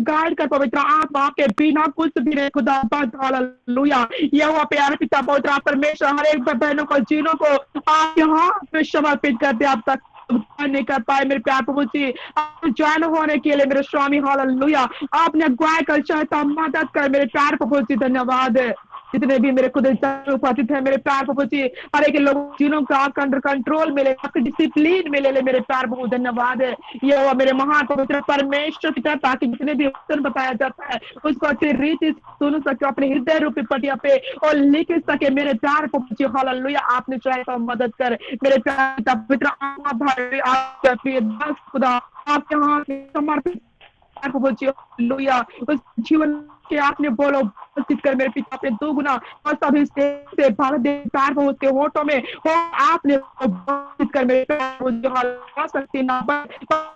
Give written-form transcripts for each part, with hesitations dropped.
Guide कर पवित्र आत्मा के बिना कुछ भी नहीं खुदा बस हालेलुया। यहोवा प्यारे पिता पवित्र परमेश्वर हर एक बहनों को जीनों को आप यहाँ पे समर्पित करते आप तक नहीं कर पाए मेरे प्यार प्रभु जी। आप ज्वाइन होने के लिए मेरे स्वामी हालेलुया आपने अगुवाई कर चाहता मदद कर मेरे प्यार प्रभु जी धन्यवाद। जितने भी मेरे खुद उपस्थित है मेरे प्यार प्रभु जी हर एक लोग जिनों का अंडर कंट्रोल मिले आपके डिसिप्लिन मिले ले मेरे प्यार प्रभु धन्यवाद है। ये हुआ मेरे महान पवित्र परमेश्वर पिता ताकि जितने भी वचन बताया जाता है उसको अच्छी रीति से सुन सके अपने हृदय रूपी पटिया पे और लिख सके मेरे प्यार प्रभु जी हालेलुया। आपने चाहे तो मदद कर मेरे प्यार पिता पवित्र आत्मा भाई आपके प्रिय दास खुदा आपके हाथ में समर्पित प्रभु जी हालेलुया। उस जीवन के आपने बोलो उपस्थित कर मेरे पिता पे दुगुना और सभी से भर दे प्यार प्रभु के होठों में हो आपने उपस्थित कर मेरे प्रभु जी हालेलुया शक्ति ना बस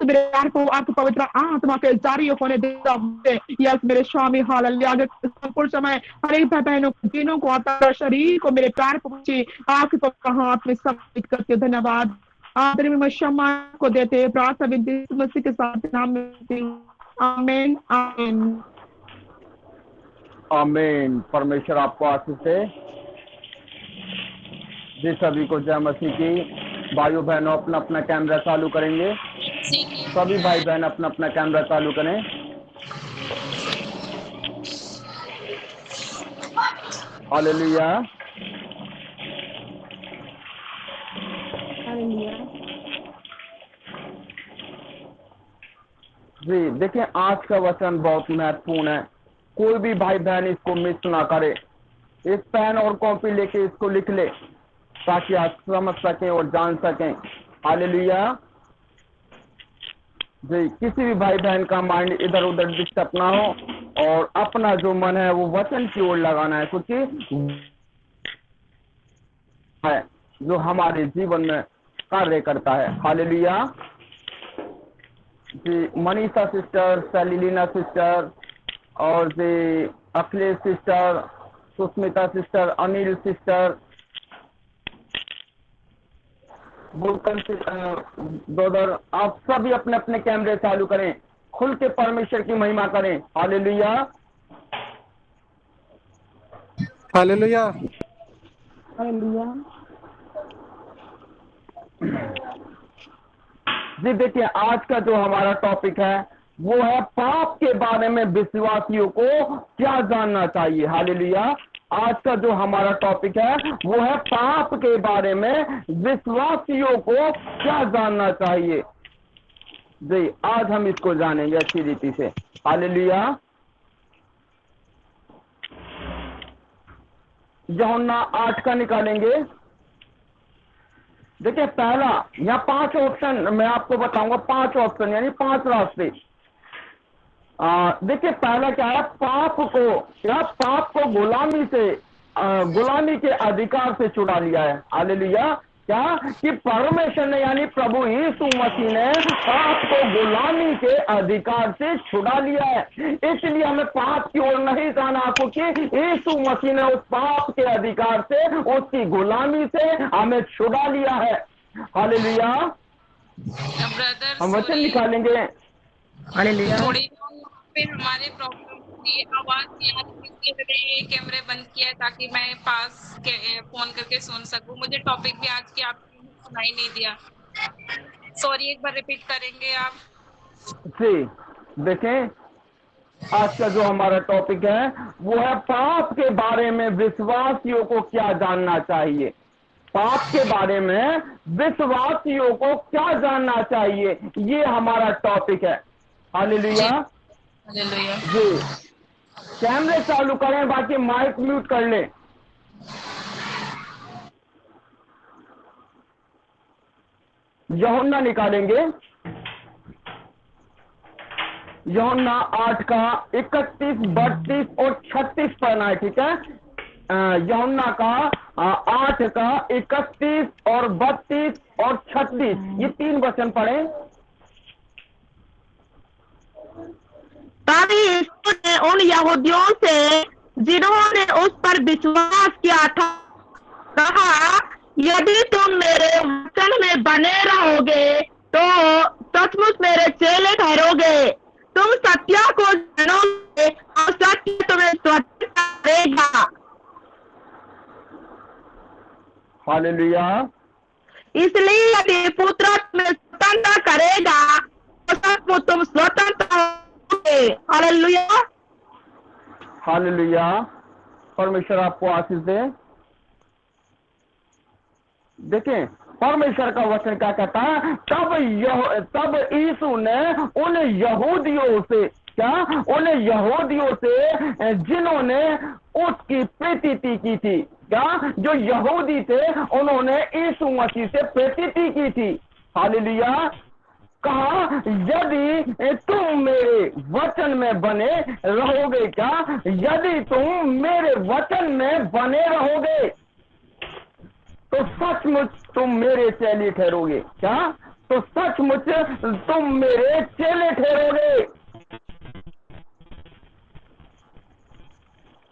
मेरे प्यार को आपके पवित्र आत्मा के जारी होने देता हूं यस मेरे स्वामी हालेलुया। संपूर्ण समय हर एक भाई बहनों को दिनों को आपका शरीर को मेरे प्यार प्रभु जी आपके पवित्र हाथ में समर्पित करते धन्यवाद। आदर में क्षमा को देते प्रार्थना विनती मसीह के साथ नाम में आमीन आमीन आमीन। परमेश्वर आपको आशीष दे। जी सभी को जय मसीह की। भाइयों बहनों अपना अपना कैमरा चालू करेंगे। सभी भाई बहन अपना अपना कैमरा चालू करें। हालेलुया। जी देखिए आज का वचन बहुत महत्वपूर्ण है। कोई भी भाई बहन इसको मिस ना करे। एक पेन और कॉपी लेके इसको लिख ले ताकि आप समझ सकें और जान सकें। हालेलुया। जी किसी भी भाई बहन का माइंड इधर उधर डिस्टर्ब ना हो और अपना जो मन है वो वचन की ओर लगाना है क्योंकि है जो हमारे जीवन में कार्य करता है। Hallelujah. Ji Manisha sister, Selina sister और ji Akhilesh sister, Sushmita sister, Anil sister, Bulkan brother आप सभी अपने अपने कैमरे चालू करें। खुल के परमेश्वर की महिमा करें। Hallelujah hallelujah hallelujah. जी देखिए आज का जो हमारा टॉपिक है वो है पाप के बारे में विश्वासियों को क्या जानना चाहिए। हालेलुया। आज का जो हमारा टॉपिक है वो है पाप के बारे में विश्वासियों को क्या जानना चाहिए। जी आज हम इसको जानेंगे अच्छी रीति से। हालेलुया। यूहन्ना 8 का निकालेंगे। देखिए पहला यहाँ 5 ऑप्शन मैं आपको बताऊंगा। 5 ऑप्शन यानी 5 रास्ते। देखिए पहला क्या है पाप को गुलामी के अधिकार से छुड़ा लिया है। हालेलुया। क्या कि परमेश्वर ने यानी प्रभु यीशु मसीह ने पाप को गुलामी के अधिकार से छुड़ा लिया है। इसलिए हमें पाप की ओर नहीं जाना क्योंकि यीशु मसीह ने उस पाप के अधिकार से उसकी गुलामी से हमें छुड़ा लिया है। हालेलुया। हम वचन निकालेंगे। हालेलुया। थोड़ी फिर हमारे प्रॉब्लम की आवाज नहीं आ रही इसलिए मैंने कैमरे बंद किया है ताकि मैं पास के फोन करके सुन सकूं। मुझे टॉपिक भी आज की आपने सुनाई नहीं दिया। सॉरी एक बार रिपीट करेंगे आप? जी देखें आज का जो हमारा टॉपिक है वो है पाप के बारे में विश्वासियों को क्या जानना चाहिए। पाप के बारे में विश्वासियों को क्या जानना चाहिए ये हमारा टॉपिक है। हालेलुया। हालेलुया। जी कैमरे चालू करें बाकी माइक म्यूट कर लें। यूहन्ना निकालेंगे। यूहन्ना 8 का 31, 32 और 36 पढ़ना है। ठीक है। यूहन्ना का 8 का 31 और 32 और 36 ये 3 वचन पढ़ें। तब यीशु ने उन यहूदियों से जिन्होंने उस पर विश्वास किया था कहा यदि तुम मेरे वचन में बने रहोगे तो सचमुच मेरे चेले ठहरोगे। तुम सत्य को हालेलुया। इसलिए यदि पुत्र तुम्हें स्वतंत्र करेगा तो सचमुच तुम स्वतंत्र होगे। हालेलुया। हालेलुया। परमेश्वर आपको आशीष दे। देखें परमेश्वर का वचन क्या कहता है, तब यीशु ने उन यहूदियों से, क्या उन यहूदियों से जिन्होंने उसकी प्रीति की थी, क्या जो यहूदी थे उन्होंने यीशु मसीह से प्रीति की थी। हालेलुया। कहा यदि तुम मेरे वचन में बने रहोगे, क्या यदि तुम मेरे वचन में बने रहोगे तो सचमुच तुम मेरे चेले ठहरोगे। क्या तो सचमुच तुम मेरे चेले ठहरोगे।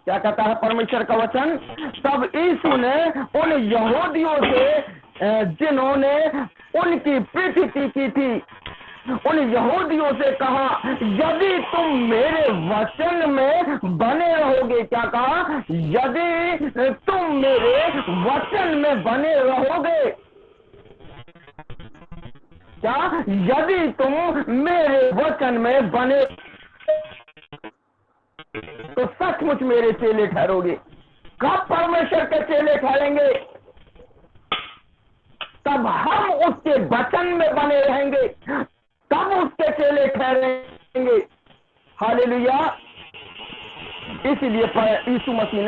क्या कहता है परमेश्वर का वचन, तब यीशु ने उन यहूदियों से जिन्होंने उनकी प्रीति की थी, उन यहूदियों से कहा यदि तुम मेरे वचन में बने रहोगे, क्या कहा यदि तुम मेरे वचन में बने रहोगे, क्या यदि तुम मेरे वचन में बने तो सचमुच मेरे चेले ठहरोगे। कब परमेश्वर के चेले ठहरेंगे, तब हम उसके वचन में बने रहेंगे, तब उसके चेले ठहरेंगे। हालेलुया। इसलिए यीशु मसीह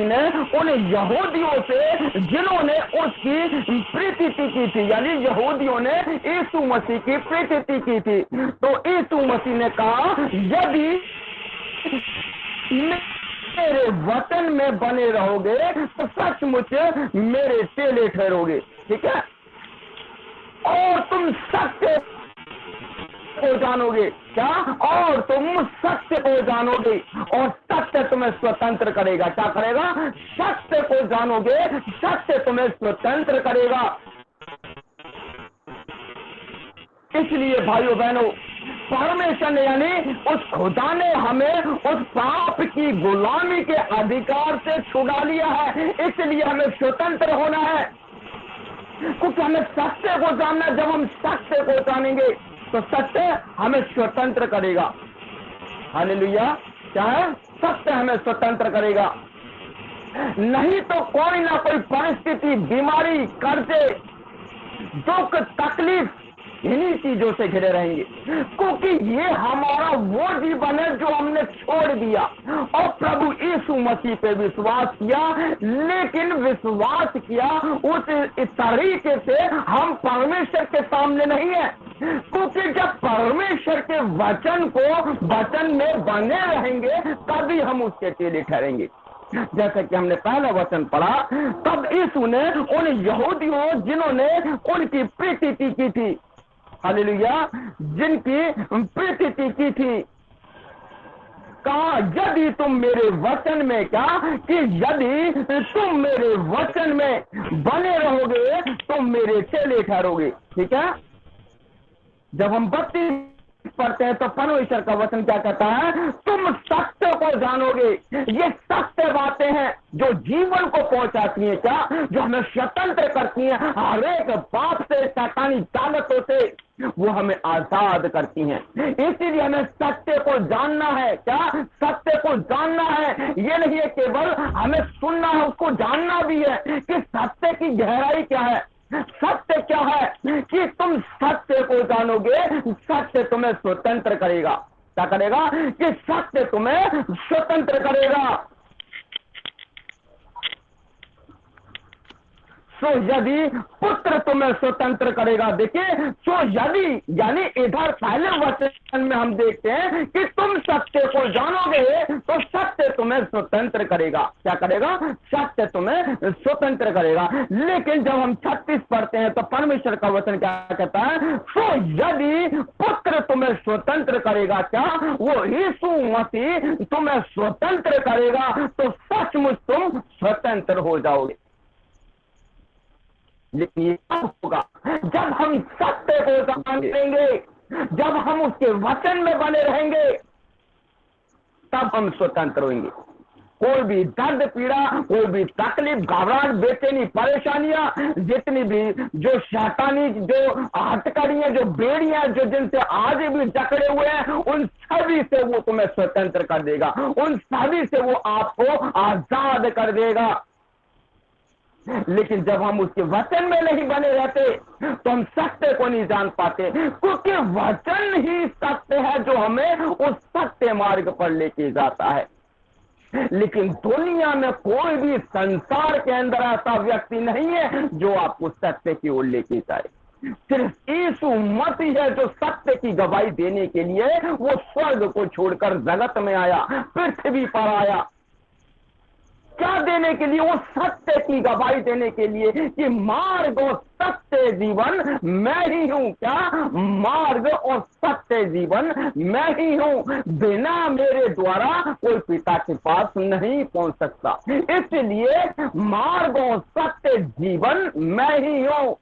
ने उन यहूदियों से जिन्होंने उसकी प्रीति की थी, यानी यहूदियों ने यीशु मसीह की प्रीति की थी, तो यीशु मसीह ने कहा यदि मेरे वचन में बने रहोगे तो सचमुच मेरे चेले ठहरोगे। ठीक है, और तुम सत्य को जानोगे, क्या और तुम सत्य को जानोगे और सत्य तुम्हें स्वतंत्र करेगा। क्या करेगा, सत्य को जानोगे, सत्य तुम्हें स्वतंत्र करेगा। इसलिए भाइयों बहनों, परमेश्वर ने यानी उस खुदा ने हमें उस पाप की गुलामी के अधिकार से छुड़ा लिया है, इसलिए हमें स्वतंत्र होना है, क्योंकि हमें सत्य को जानना। जब हम सत्य को जानेंगे तो सत्य हमें स्वतंत्र करेगा। हालेलुया। क्या है, सत्य हमें स्वतंत्र करेगा। नहीं तो कोई ना कोई परिस्थिति, बीमारी, कर्जे, दुख, तकलीफ इन्हीं चीजों से घिरे रहेंगे, क्योंकि ये हमारा वो जीवन है जो हमने छोड़ दिया और प्रभु यीशु मसीह पे विश्वास किया, लेकिन विश्वास किया उस तरीके से हम परमेश्वर के सामने नहीं है, क्योंकि जब परमेश्वर के वचन में बने रहेंगे तभी हम उसके चेले ठहरेंगे। जैसे कि हमने पहला वचन पढ़ा, तब यीशु ने उन यहूदियों जिन्होंने उनकी प्रीति की थी, हालेलुया, जिनकी प्रीति की थी, कहा यदि तुम मेरे वचन में, क्या कि यदि तुम मेरे वचन में बने रहोगे तो मेरे चेले ठहरोगे। ठीक है, जब हम 32 पढ़ते हैं तो परमेश्वर का वचन क्या कहता है, तुम सत्य को जानोगे। ये सत्य बातें हैं जो जीवन को पहुंचाती हैं, क्या जो हमें स्वतंत्र करती हैं हर एक पाप से, शैतानी ताकतों से, वो हमें आजाद करती हैं। इसीलिए हमें सत्य को जानना है। क्या सत्य को जानना है, ये नहीं है केवल हमें सुनना है, उसको जानना भी है कि सत्य की गहराई क्या है, सत्य क्या है। कि तुम सत्य को जानोगे, सत्य तुम्हें स्वतंत्र करेगा। क्या करेगा, कि सत्य तुम्हें स्वतंत्र करेगा। तो यदि पुत्र तुम्हें स्वतंत्र करेगा, देखिए, तो यदि यानी इधर पहले वचन में हम देखते हैं कि तुम सत्य को जानोगे तो सत्य तुम्हें स्वतंत्र करेगा। क्या करेगा, सत्य तुम्हें स्वतंत्र करेगा। लेकिन जब हम 36 पढ़ते हैं तो परमेश्वर का वचन क्या कहता है, तो यदि पुत्र तुम्हें स्वतंत्र करेगा, क्या वो यीशु मसीह तुम्हें स्वतंत्र करेगा, तो सचमुच तुम स्वतंत्र हो जाओगे। लेकिन ये कब होगा, जब हम सत्य को जानेंगे, जब हम उसके वचन में बने रहेंगे, तब हम स्वतंत्र होंगे। कोई भी दर्द पीड़ा, कोई भी तकलीफ, घबराहट, बेचैनी, परेशानियां, जितनी भी जो शैतानी जो हथकड़ियां, जो बेड़ियां जो जिनसे आज भी जकड़े हुए हैं, उन सभी से वो तुम्हें स्वतंत्र कर देगा, उन सभी से वो आपको आजाद कर देगा। लेकिन जब हम उसके वचन में नहीं बने रहते तो हम सत्य को नहीं जान पाते, क्योंकि वचन ही सत्य है जो हमें उस सत्य मार्ग पर लेके जाता है। लेकिन दुनिया में कोई भी संसार के अंदर ऐसा व्यक्ति नहीं है जो आपको सत्य की ओर लेके जाए। सिर्फ यीशु मसीह है जो सत्य की गवाही देने के लिए वो स्वर्ग को छोड़कर जगत में आया, पृथ्वी पर आया। क्या देने के लिए? वो सत्य की गवाही देने के लिए कि मार्ग और सत्य जीवन मैं ही हूं। क्या? मार्ग और सत्य जीवन मैं ही हूं, बिना मेरे द्वारा कोई पिता के पास नहीं पहुंच सकता। इसलिए मार्ग और सत्य जीवन मैं ही हूं।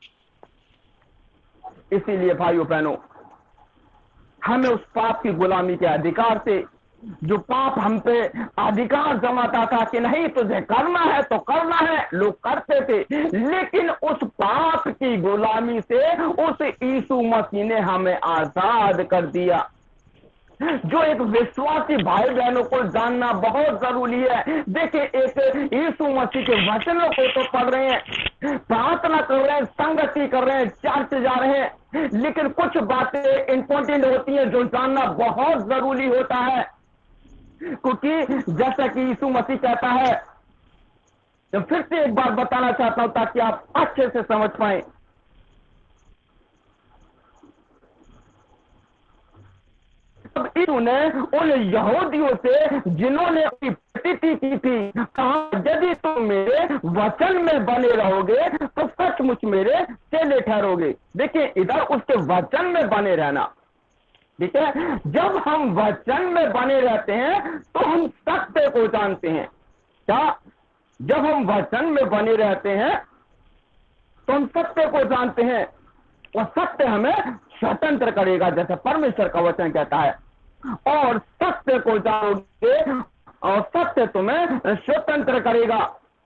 इसीलिए भाइयों बहनों, हमें उस पाप की गुलामी के अधिकार से, जो पाप हम पे अधिकार जमाता था कि नहीं तुझे करना है तो करना है, लोग करते थे, लेकिन उस पाप की गुलामी से उस यीशु मसीह ने हमें आजाद कर दिया। जो एक विश्वासी भाई बहनों को जानना बहुत जरूरी है। देखिए, एक यीशु मसीह के वचनों को तो पढ़ रहे हैं, प्रार्थना कर रहे हैं, संगति कर रहे हैं, चर्च जा रहे हैं, लेकिन कुछ बातें इंपॉर्टेंट होती हैं जो जानना बहुत जरूरी होता है। क्योंकि जैसा कि यीशु मसीह कहता है, तो फिर से एक बार बताना चाहता हूं ताकि आप अच्छे से समझ पाए। तब यीशु ने उन यहूदियों से जिन्होंने प्रतिति की थी, कहा यदि तुम मेरे वचन में बने रहोगे तो सचमुच मेरे चेले ठहरोगे। देखिए, इधर उसके वचन में बने रहना, ठीक है। जब हम वचन में बने रहते हैं तो हम सत्य को जानते हैं। क्या? जब हम वचन में बने रहते हैं तो हम सत्य को जानते हैं, और सत्य हमें स्वतंत्र करेगा, जैसे परमेश्वर का वचन कहता है। और सत्य को जानोगे और सत्य तुम्हें स्वतंत्र करेगा।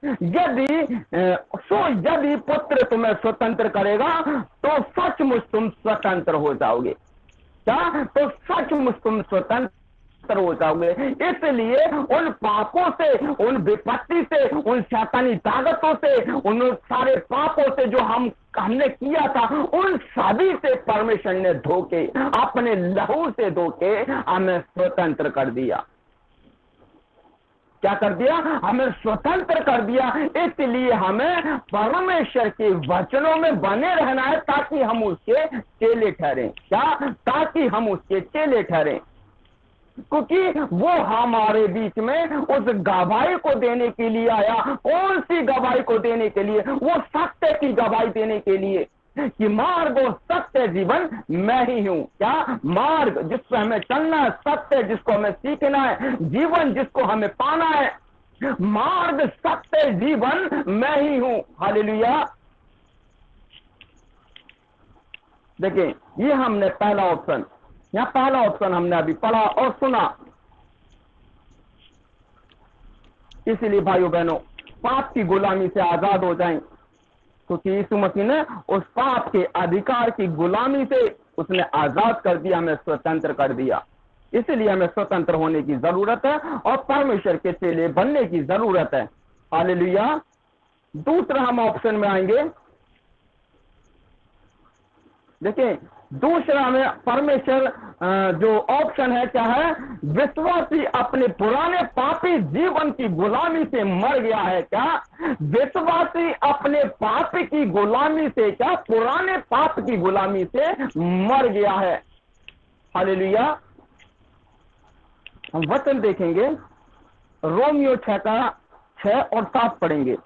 यदि पुत्र तुम्हें स्वतंत्र करेगा तो सचमुच तुम स्वतंत्र हो जाओगे। क्या? तो सचमुच तुम स्वतंत्र हो जाओगे। इसलिए उन पापों से, उन विपत्ति से, उन शैतानी ताकतों से, उन सारे पापों से जो हमने किया था, उन सभी से परमेश्वर ने धोके, अपने लहू से धोके हमें स्वतंत्र कर दिया। क्या कर दिया? हमें स्वतंत्र कर दिया। इसलिए हमें परमेश्वर के वचनों में बने रहना है ताकि हम उसके चेले ठहरें। क्या? ताकि हम उसके चेले ठहरें, क्योंकि वो हमारे बीच में उस गवाही को देने के लिए आया। कौन सी गवाही को देने के लिए? वो सत्य की गवाही देने के लिए कि मार्ग और सत्य जीवन मैं ही हूं। क्या? मार्ग जिस पर हमें चलना है, सत्य जिसको हमें सीखना है, जीवन जिसको हमें पाना है। मार्ग, सत्य, जीवन मैं ही हूं। हालेलुया। देखिए, ये हमने पहला ऑप्शन, यहां पहला ऑप्शन हमने अभी पढ़ा और सुना। इसीलिए भाइयों बहनों, पाप की गुलामी से आजाद हो जाएं, क्योंकि यीशु मसीह ने उस पाप के अधिकार की गुलामी से उसने आजाद कर दिया, हमें स्वतंत्र कर दिया। इसलिए हमें स्वतंत्र होने की जरूरत है और परमेश्वर के चेले बनने की जरूरत है। हालेलुया। दूसरा हम ऑप्शन में आएंगे। देखिए, दूसरा में परमेश्वर जो ऑप्शन है क्या है? विश्वासी अपने पुराने पापी जीवन की गुलामी से मर गया है। क्या? विश्वासी अपने पाप की गुलामी से, क्या? पुराने पाप की गुलामी से मर गया है। हालेलुया। हम वचन देखेंगे, रोमियो 6 का 6 और 7 पढ़ेंगे।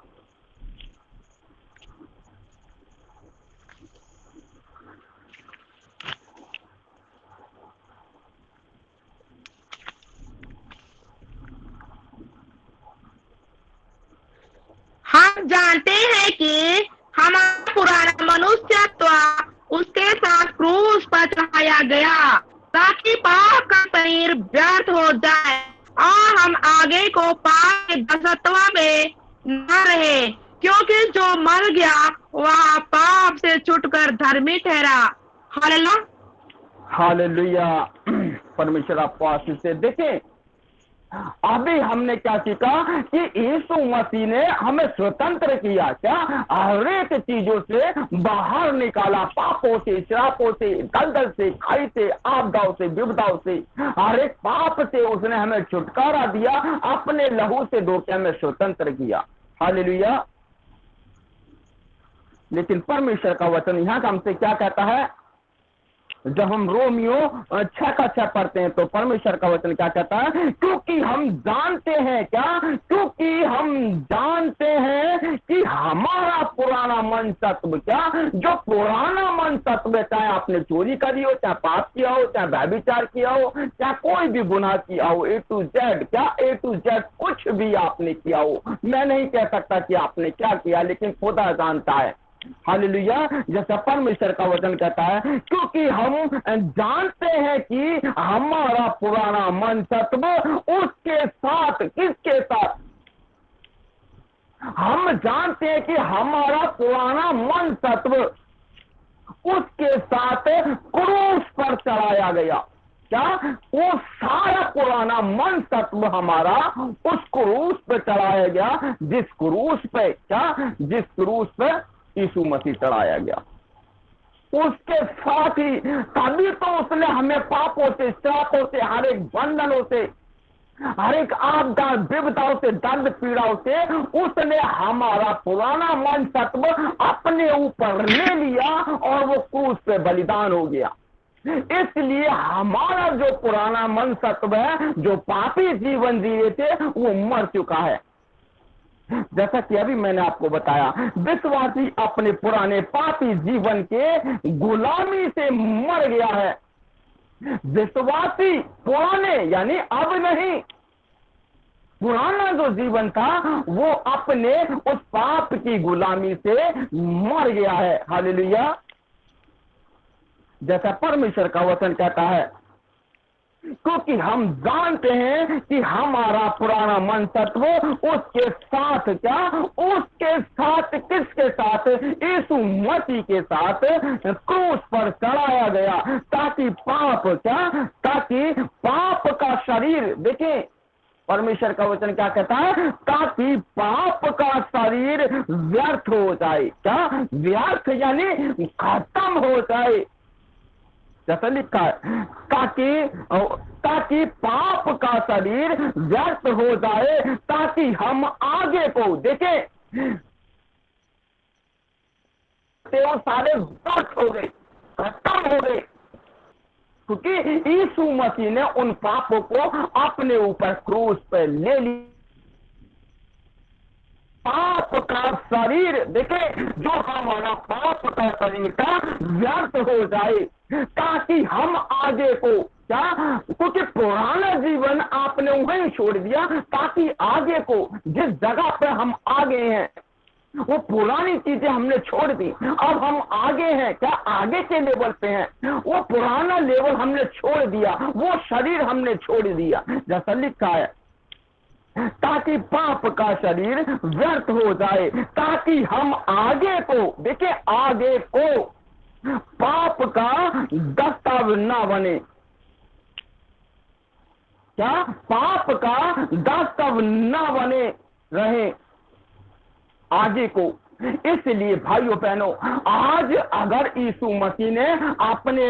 हम जानते हैं कि हमारा पुराना मनुष्यत्व उसके साथ क्रूस पर चढ़ाया गया ताकि पाप का शरीर व्यर्थ हो जाए हम आगे को पाप के दासत्व में न रहे, क्योंकि जो मर गया वह पाप से छूटकर धर्मी ठहरा। हालेलुया। हालेलुया। परमेश्वर आपको आशीष से। देखें, अभी हमने क्या सीखा कि यीशु मसीह ने हमें स्वतंत्र किया। क्या? हर एक चीजों से बाहर निकाला, पापों से, श्रापों से, दलदल से, खाई से, आपदाओं से, विपदाओं से, हर एक पाप से उसने हमें छुटकारा दिया, अपने लहू से धो के हमें स्वतंत्र किया। हालेलुया। लेकिन परमेश्वर का वचन यहाँ हमसे क्या कहता है? जब हम रोमियो 6:6 पढ़ते हैं तो परमेश्वर का वचन क्या कहता है? क्योंकि हम जानते हैं, क्या? क्योंकि हम जानते हैं कि हमारा पुराना मन तत्व, क्या? जो पुराना मन तत्व है, चाहे आपने चोरी करी हो, चाहे पाप किया हो, चाहे व्यभिचार किया हो, चाहे कोई भी गुनाह किया हो, A to Z, क्या? A to Z कुछ भी आपने किया हो, मैं नहीं कह सकता कि आपने क्या किया, लेकिन खुदा जानता है। हालेलुया। जैसा परमेश्वर का वचन कहता है, क्योंकि हम जानते हैं कि हमारा पुराना मन तत्व उसके साथ, किसके साथ? हम जानते हैं कि हमारा पुराना मन तत्व उसके साथ क्रूस पर चढ़ाया गया। क्या? वो सारा पुराना मन तत्व हमारा उस क्रूस पे चढ़ाया गया, जिस क्रूस पे, क्या? जिस क्रूस पे यीशु मसीह चढ़ाया गया, उसके साथ ही तभी तो उसने हमें पापों से, श्रापों से, हर एक बंधनों से, हर एक आपदा विपदाओं से, दर्द पीड़ाओं से उसने हमारा पुराना मन तत्व अपने ऊपर ले लिया और वो क्रूस पे बलिदान हो गया। इसलिए हमारा जो पुराना मन तत्व है, जो पापी जीवन जी रहे थे, वो मर चुका है। जैसा कि अभी मैंने आपको बताया, विश्वासी अपने पुराने पापी जीवन के गुलामी से मर गया है। विश्वासी पुराने, यानी अब नहीं, पुराना जो जीवन था वो अपने उस पाप की गुलामी से मर गया है। हालेलुया। जैसा परमेश्वर का वचन कहता है, क्योंकि हम जानते हैं कि हमारा पुराना मन तत्व उसके साथ, क्या? उसके साथ, किसके साथ? यीशु मसीह के साथ क्रूस पर चढ़ाया गया, ताकि पाप, क्या? ताकि पाप का शरीर, देखिए परमेश्वर का वचन क्या कहता है? ताकि पाप का शरीर व्यर्थ हो जाए। क्या? व्यर्थ यानी खत्म हो जाए, जैसा लिखा है, ताकि पाप का शरीर व्यर्थ हो जाए, ताकि हम आगे को, देखें, वो सारे व्यर्थ हो गए, खत्म हो गए, क्योंकि यीशु मसीह ने उन पापों को अपने ऊपर क्रूस पर ले लिया। पाप का शरीर, देखे, जो हमारा पाप का शरीर का व्यर्थ हो जाए, ताकि हम आगे को, क्या? क्योंकि पुराना जीवन आपने वहीं छोड़ दिया, ताकि आगे को, जिस जगह पे हम आगे हैं, वो पुरानी चीजें हमने छोड़ दी, अब हम आगे हैं, क्या? आगे के लेवल पे हैं। वो पुराना लेवल हमने छोड़ दिया, वो शरीर हमने छोड़ दिया, जैसा लिखा है, ताकि पाप का शरीर व्यर्थ हो जाए, ताकि हम आगे को, देखिए, आगे को पाप का दस्ताव ना बने। क्या? पाप का दस्ताव ना बने रहे आगे को। इसलिए भाइयों बहनों, आज अगर यीशु मसीह ने अपने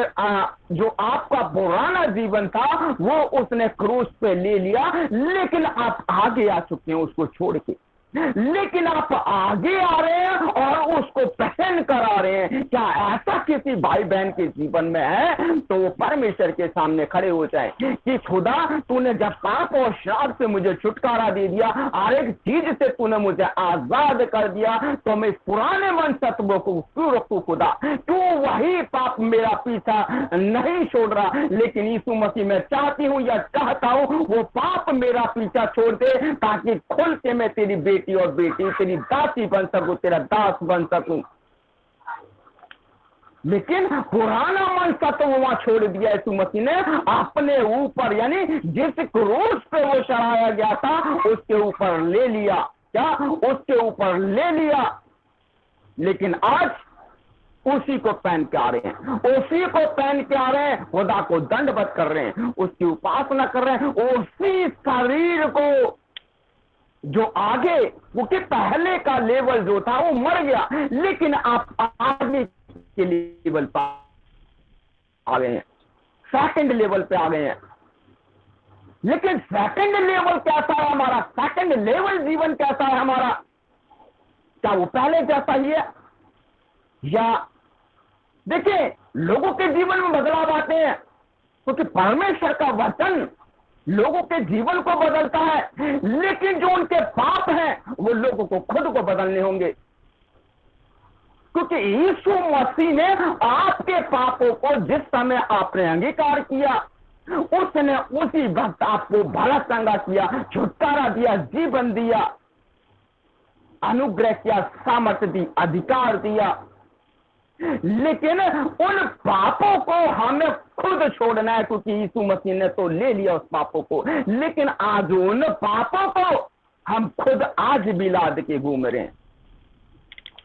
जो आपका पुराना जीवन था वो उसने क्रूस पे ले लिया, लेकिन आप आगे आ चुके हैं उसको छोड़ के, लेकिन आप आगे आ रहे हैं और उसको पहन कर आ रहे हैं। क्या ऐसा किसी भाई बहन के जीवन में है? तो वो परमेश्वर के सामने खड़े हो जाए कि खुदा, तूने जब पाप और श्राप से मुझे छुटकारा दे दिया, हर एक चीज से तूने मुझे आजाद कर दिया, तो मैं इस पुराने मन तत्वों को क्यों रखूं खुदा? क्यों वही पाप मेरा पीछा नहीं छोड़ रहा? लेकिन यीशु मसीह, मैं चाहती हूँ या चाहता हूँ वो पाप मेरा पीछा छोड़ दे, ताकि खुल के मैं तेरी बेटी और बेटी, तेरी दासी बन सकूं, तेरा दास बन सकूं। लेकिन पुराना मन तत्व वहां छोड़ दिया यीशु मसीह ने अपने ऊपर, यानी जिस क्रूस पे वो चढ़ाया गया था उसके ऊपर ले लिया। क्या? उसके ऊपर ले लिया। लेकिन आज उसी को पहन के आ रहे हैं, उसी को पहन के आ रहे हैं, खुदा को दंडवत कर रहे हैं, उसकी उपासना कर रहे हैं, उसी शरीर को जो आगे, क्योंकि पहले का लेवल जो था वो मर गया, लेकिन आप आगे के लेवल पर आ गए हैं, सेकंड लेवल पे आ गए हैं। लेकिन सेकंड लेवल कैसा है हमारा? सेकंड लेवल जीवन कैसा है हमारा? क्या वो पहले जैसा ही है? या देखिए, लोगों के जीवन में बदलाव आते हैं क्योंकि परमेश्वर का वचन लोगों के जीवन को बदलता है, लेकिन जो उनके पाप हैं वो लोगों को खुद को बदलने होंगे, क्योंकि यीशु मसीह ने आपके पापों को जिस समय आपने अंगीकार किया, उसने उसी वक्त आपको भला चंगा किया, छुटकारा दिया, जीवन दिया, अनुग्रह किया, सामर्थ्य दी, अधिकार दिया। लेकिन उन पापों को हमें खुद छोड़ना है, क्योंकि यीशु मसीह ने तो ले लिया उस पापों को। लेकिन आज उन पापों को हम खुद आज भी लाद के घूम रहे हैं,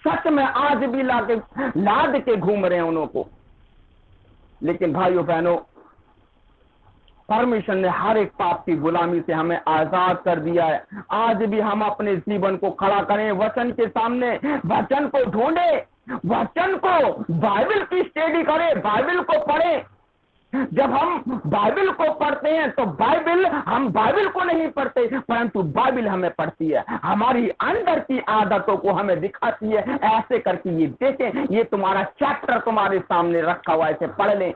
सच में आज भी लाद के घूम रहे हैं उन्हों को। लेकिन भाइयों बहनों, परमेश्वर ने हर एक पाप की गुलामी से हमें आजाद कर दिया है। आज भी हम अपने जीवन को खड़ा करें वचन के सामने, वचन को ढूंढे, वचन को, बाइबल की स्टडी करें, बाइबल को पढ़ें। जब हम बाइबल को पढ़ते हैं तो हम बाइबल को नहीं पढ़ते, परंतु बाइबल हमें पढ़ती है, हमारी अंदर की आदतों को हमें दिखाती है। ऐसे करके ये देखें, ये तुम्हारा चैप्टर तुम्हारे सामने रखा हुआ, ऐसे पढ़ लें।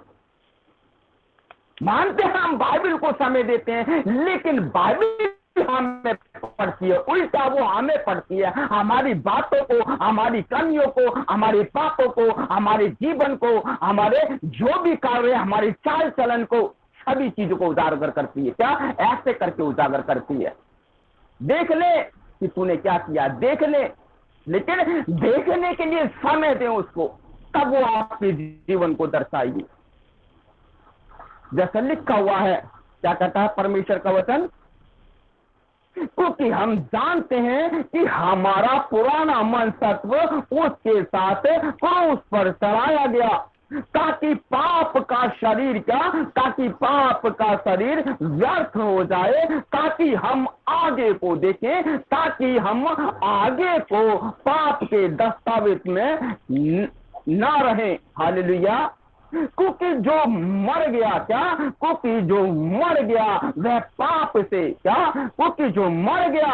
मानते हैं हम बाइबल को समय देते हैं, लेकिन बाइबल हमें पढ़ती है, उल्टा वो हमें पढ़ती है, हमारी बातों को, हमारी कमियों को, हमारे पापों को, हमारे जीवन को, हमारे जो भी कार्य, हमारी चाल चलन को, सभी चीजों को उजागर करती है। क्या? ऐसे करके उजागर करती है। देख ले कि तूने क्या किया, देख ले, लेकिन देखने के लिए समय दें उसको, तब वो आपके जीवन को दर्शाएगी। जैसा लिखा हुआ है, क्या कहता है परमेश्वर का वचन? क्योंकि हम जानते हैं कि हमारा पुराना मन तत्व उसके साथ क्रूस पर चढ़ाया गया, ताकि पाप का शरीर ताकि पाप का शरीर व्यर्थ हो जाए, ताकि हम आगे को देखें, ताकि हम आगे को पाप के दस्तावेज में ना रहें। हालेलुया। क्योंकि जो मर गया, क्या? क्योंकि जो मर गया वह पाप से, क्या? क्योंकि जो मर गया,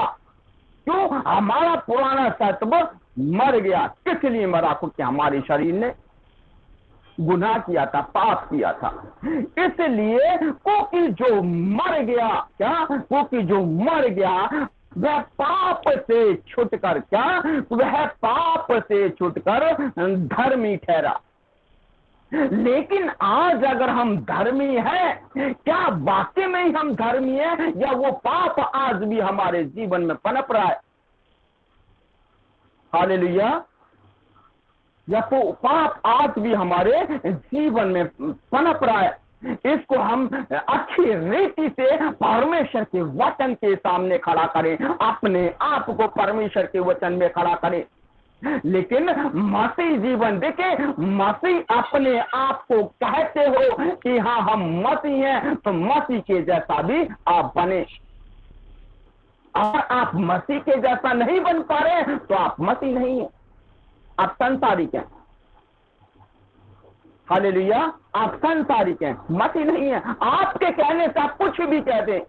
क्यों? हमारा पुराना तत्व मर गया। किस लिए मरा? क्योंकि हमारे शरीर ने गुनाह किया था, पाप किया था, इसलिए। क्योंकि जो मर गया, क्या? क्योंकि जो मर गया वह पाप से छुटकर, क्या? वह पाप से छुटकर धर्मी ठहरा। लेकिन आज अगर हम धर्मी हैं, क्या वाकई में ही हम धर्मी हैं, या वो पाप आज भी हमारे जीवन में पनप रहा है? हालेलुया। या तो पाप आज भी हमारे जीवन में पनप रहा है? इसको हम अच्छी रीति से परमेश्वर के वचन के सामने खड़ा करें, अपने आप को परमेश्वर के वचन में खड़ा करें। लेकिन मसीह जीवन देखें, मसीह अपने आप को कहते हो कि हाँ हम मसीह हैं, तो मसीह के जैसा भी आप बने। अगर आप मसीह के जैसा नहीं बन पा रहे तो आप मसीह नहीं है, आप संसारिक हैं। हालेलुया। आप संसारिक हैं, मसीह नहीं है। आपके कहने से आप कुछ भी कह दें,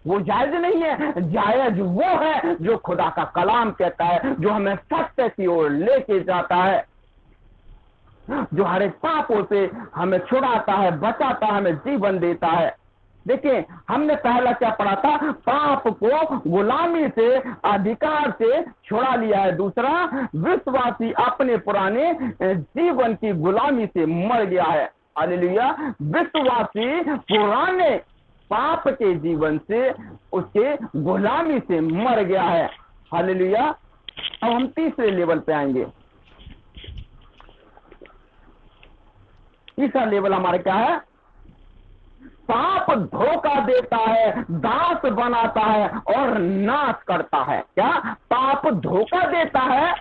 वो जायज नहीं है। जायज वो है जो खुदा का कलाम कहता है, जो हमें सत्य की ओर लेके जाता है, जो हर एक पापों से हमें छुड़ाता है, बचाता है, हमें जीवन देता है। देखिए, हमने पहला क्या पढ़ा था? पाप को गुलामी से, अधिकार से छुड़ा लिया है। दूसरा, विश्वासी अपने पुराने जीवन की गुलामी से मर गया है। हालेलुया। विश्वासी पुराने पाप के जीवन से, उसके गुलामी से मर गया है। हालेलुया। अब हम तीसरे लेवल पे आएंगे। तीसरा लेवल हमारा क्या है? पाप धोखा देता है, दास बनाता है और नाश करता है। क्या? पाप धोखा देता है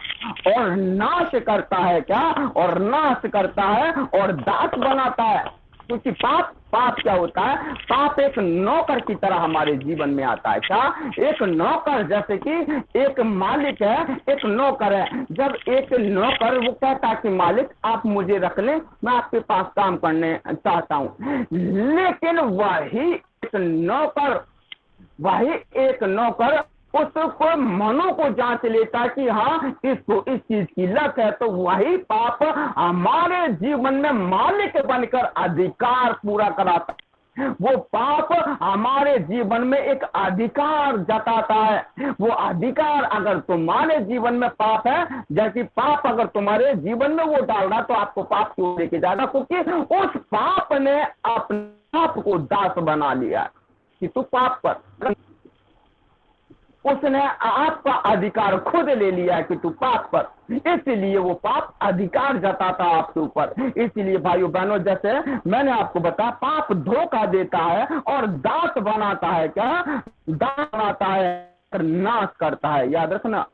और नाश करता है। क्या? और नाश करता है और दास बनाता है। क्योंकि पाप क्या होता है? पाप एक नौकर की तरह हमारे जीवन में आता है। क्या? एक नौकर, जैसे कि एक मालिक है, एक नौकर है। जब एक नौकर वो कहता है कि मालिक आप मुझे रख लें, मैं आपके पास काम करने चाहता हूँ, लेकिन वही एक नौकर उसको मनो को जांच लेता है कि हाँ इसको इस चीज की लत है, तो वही पाप हमारे जीवन में मालिक बनकर अधिकार पूरा कराता है। वो पाप हमारे जीवन में एक अधिकार जताता है। वो अधिकार अगर तुम्हारे जीवन में पाप है, जैसे पाप अगर तुम्हारे जीवन में वो डाल रहा, तो आपको पाप क्यों लेके जाएगा? क्योंकि उस पाप ने अपने आप को दास बना लिया कि तू पाप कर। उसने आपका अधिकार खुद ले लिया है कि तू पाप कर, इसलिए वो पाप अधिकार जताता आपके ऊपर। इसलिए भाइयों बहनों, जैसे मैंने आपको बताया, पाप धोखा देता है और दास बनाता है। क्या? दास बनाता है और नाश करता है। याद रखना,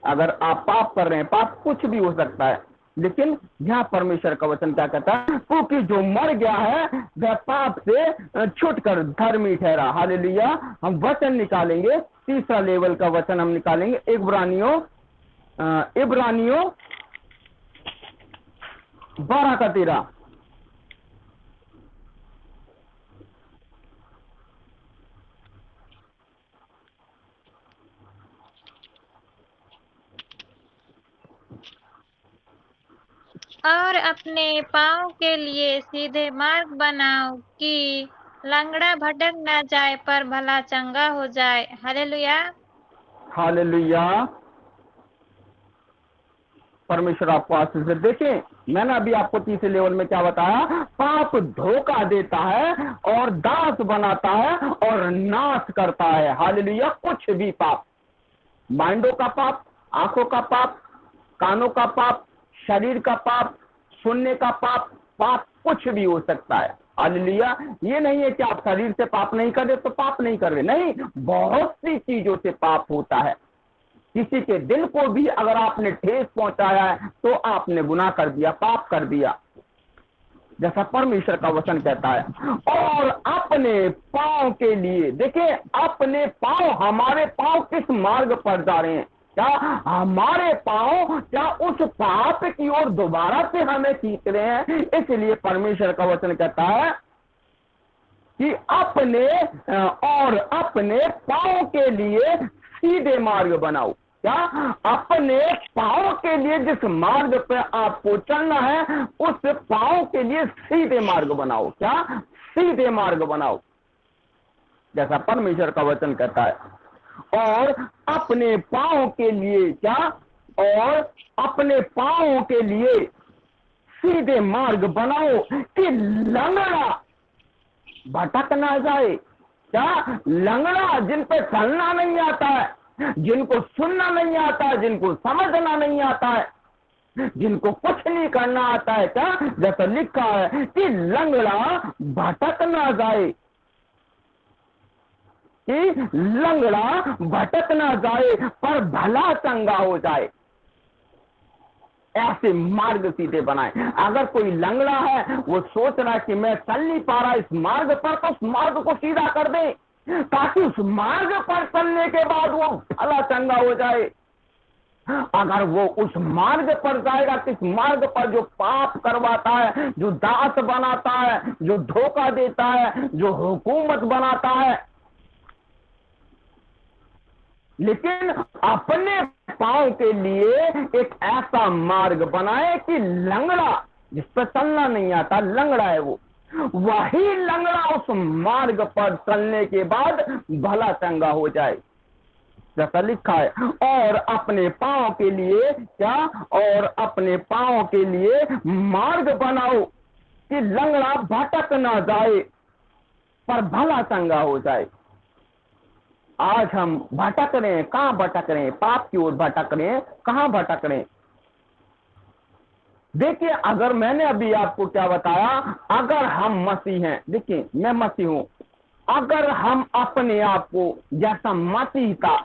अगर आप पाप कर रहे हैं, पाप कुछ भी हो सकता है, लेकिन यहाँ परमेश्वर का वचन क्या कहता है? क्योंकि जो मर गया है वह पाप से छूटकर धर्मी ठहरा। हालेलुया। हम वचन निकालेंगे, तीसरा लेवल का वचन हम निकालेंगे, इब्रानियों 12:13। और अपने पाँव के लिए सीधे मार्ग बनाओ कि लंगड़ा भटक न जाए पर भला चंगा हो जाए। हालेलुया। हालेलुया। परमेश्वर आपको आशीष दे। देखें, मैंने अभी आपको तीसरे लेवल में क्या बताया? पाप धोखा देता है और दास बनाता है और नाश करता है। हालेलुया। कुछ भी पाप, माइंडों का पाप, आंखों का पाप, कानों का पाप, शरीर का पाप, सुनने का पाप, पाप कुछ भी हो सकता है। हालेलुया। ये नहीं है कि आप शरीर से पाप नहीं कर रहे तो पाप नहीं कर रहे, नहीं, बहुत सी चीजों से पाप होता है। किसी के दिल को भी अगर आपने ठेस पहुंचाया है तो आपने गुनाह कर दिया, पाप कर दिया, जैसा परमेश्वर का वचन कहता है। और अपने पांव के लिए, देखिए, अपने पांव, हमारे पांव किस मार्ग पर जा रहे हैं? क्या हमारे पांव क्या उस पाप की ओर दोबारा से हमें खींच रहे हैं? इसलिए परमेश्वर का वचन कहता है कि अपने पांव के लिए सीधे मार्ग बनाओ। क्या? अपने पांव के लिए जिस मार्ग पे आपको चलना है, उस पांव के लिए सीधे मार्ग बनाओ। क्या? सीधे मार्ग बनाओ, जैसा परमेश्वर का वचन कहता है। और अपने पांव के लिए क्या? और अपने पांव के लिए सीधे मार्ग बनाओ कि लंगड़ा भटक ना जाए। क्या? लंगड़ा, जिन पे चलना नहीं आता है, जिनको सुनना नहीं आता है, जिनको समझना नहीं आता है, जिनको कुछ नहीं करना आता है, क्या? जैसा लिखा है कि लंगड़ा भटक ना जाए, कि लंगड़ा भटक ना जाए पर भला चंगा हो जाए। ऐसे मार्ग सीधे बनाए। अगर कोई लंगड़ा है, वो सोच रहा है कि मैं चल नहीं पा रहा इस मार्ग पर, तो उस मार्ग को सीधा कर दे, ताकि उस मार्ग पर चलने के बाद वो भला चंगा हो जाए। अगर वो उस मार्ग पर जाएगा, किस मार्ग पर जो पाप करवाता है, जो दास बनाता है, जो धोखा देता है, जो हुकूमत बनाता है, लेकिन अपने पांव के लिए एक ऐसा मार्ग बनाए कि लंगड़ा, जिस पर चलना नहीं आता, लंगड़ा है वो, वही लंगड़ा उस मार्ग पर चलने के बाद भला चंगा हो जाए, जैसा लिखा है। और अपने पांव के लिए क्या? और अपने पांव के लिए मार्ग बनाओ कि लंगड़ा भटक ना जाए पर भला चंगा हो जाए। आज हम भटक रहे हैं। कहां भटक रहे हैं? पाप की ओर भटक रहे हैं। कहां भटक रहे हैं? देखिए, अगर मैंने अभी आपको क्या बताया, अगर हम मसीह हैं, देखिए मैं मसीह हूं, अगर हम अपने आप को जैसा मसीह था,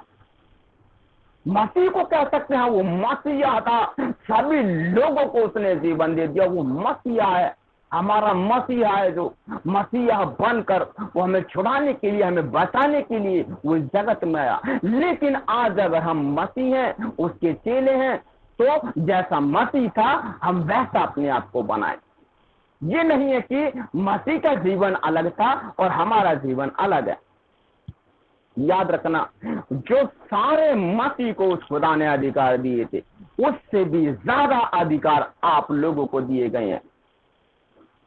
मसीह को कह सकते हैं वो मसीहा था, सभी लोगों को उसने जीवन दे दिया, वो मसीहा है, हमारा मसीहा है, जो मसीहा बनकर वो हमें छुड़ाने के लिए, हमें बचाने के लिए वो इस जगत में आया। लेकिन आज अगर हम मसीह हैं, उसके चेले हैं, तो जैसा मसीह था हम वैसा अपने आप को बनाए। ये नहीं है कि मसीह का जीवन अलग था और हमारा जीवन अलग है। याद रखना, जो सारे मसीह को उस खुदा ने अधिकार दिए थे, उससे भी ज्यादा अधिकार आप लोगों को दिए गए हैं।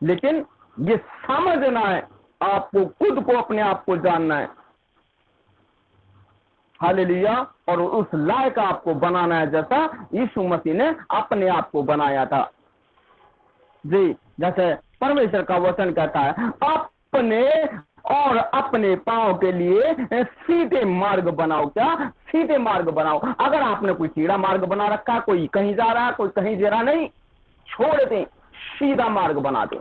लेकिन ये समझना है, आपको खुद को, अपने आप को जानना है। हालेलुया। और उस लायक आपको बनाना है जैसा यीशु मसीह ने अपने आप को बनाया था। जी, जैसे परमेश्वर का वचन कहता है, अपने और अपने पांव के लिए सीधे मार्ग बनाओ। क्या? सीधे मार्ग बनाओ। अगर आपने कोई सीधा मार्ग बना रखा, कोई कहीं जा रहा है, कोई कहीं जा रहा नहीं, छोड़ दें, सीधा मार्ग बना दो।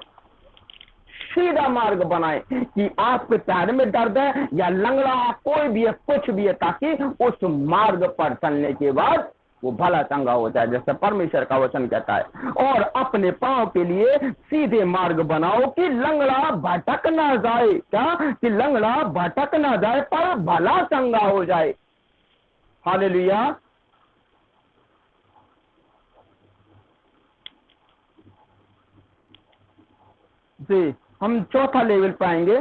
सीधा मार्ग बनाए कि आपके पैर में दर्द है या लंगड़ा है, कोई भी है, कुछ भी है, ताकि उस मार्ग पर चलने के बाद वो भला चंगा हो जाए, जैसे परमेश्वर का वचन कहता है। और अपने पांव के लिए सीधे मार्ग बनाओ कि लंगड़ा भटक ना जाए। क्या? कि लंगड़ा भटक ना जाए पर भला चंगा हो जाए। हालेलुया। जी, हम चौथा लेवल पाएंगे,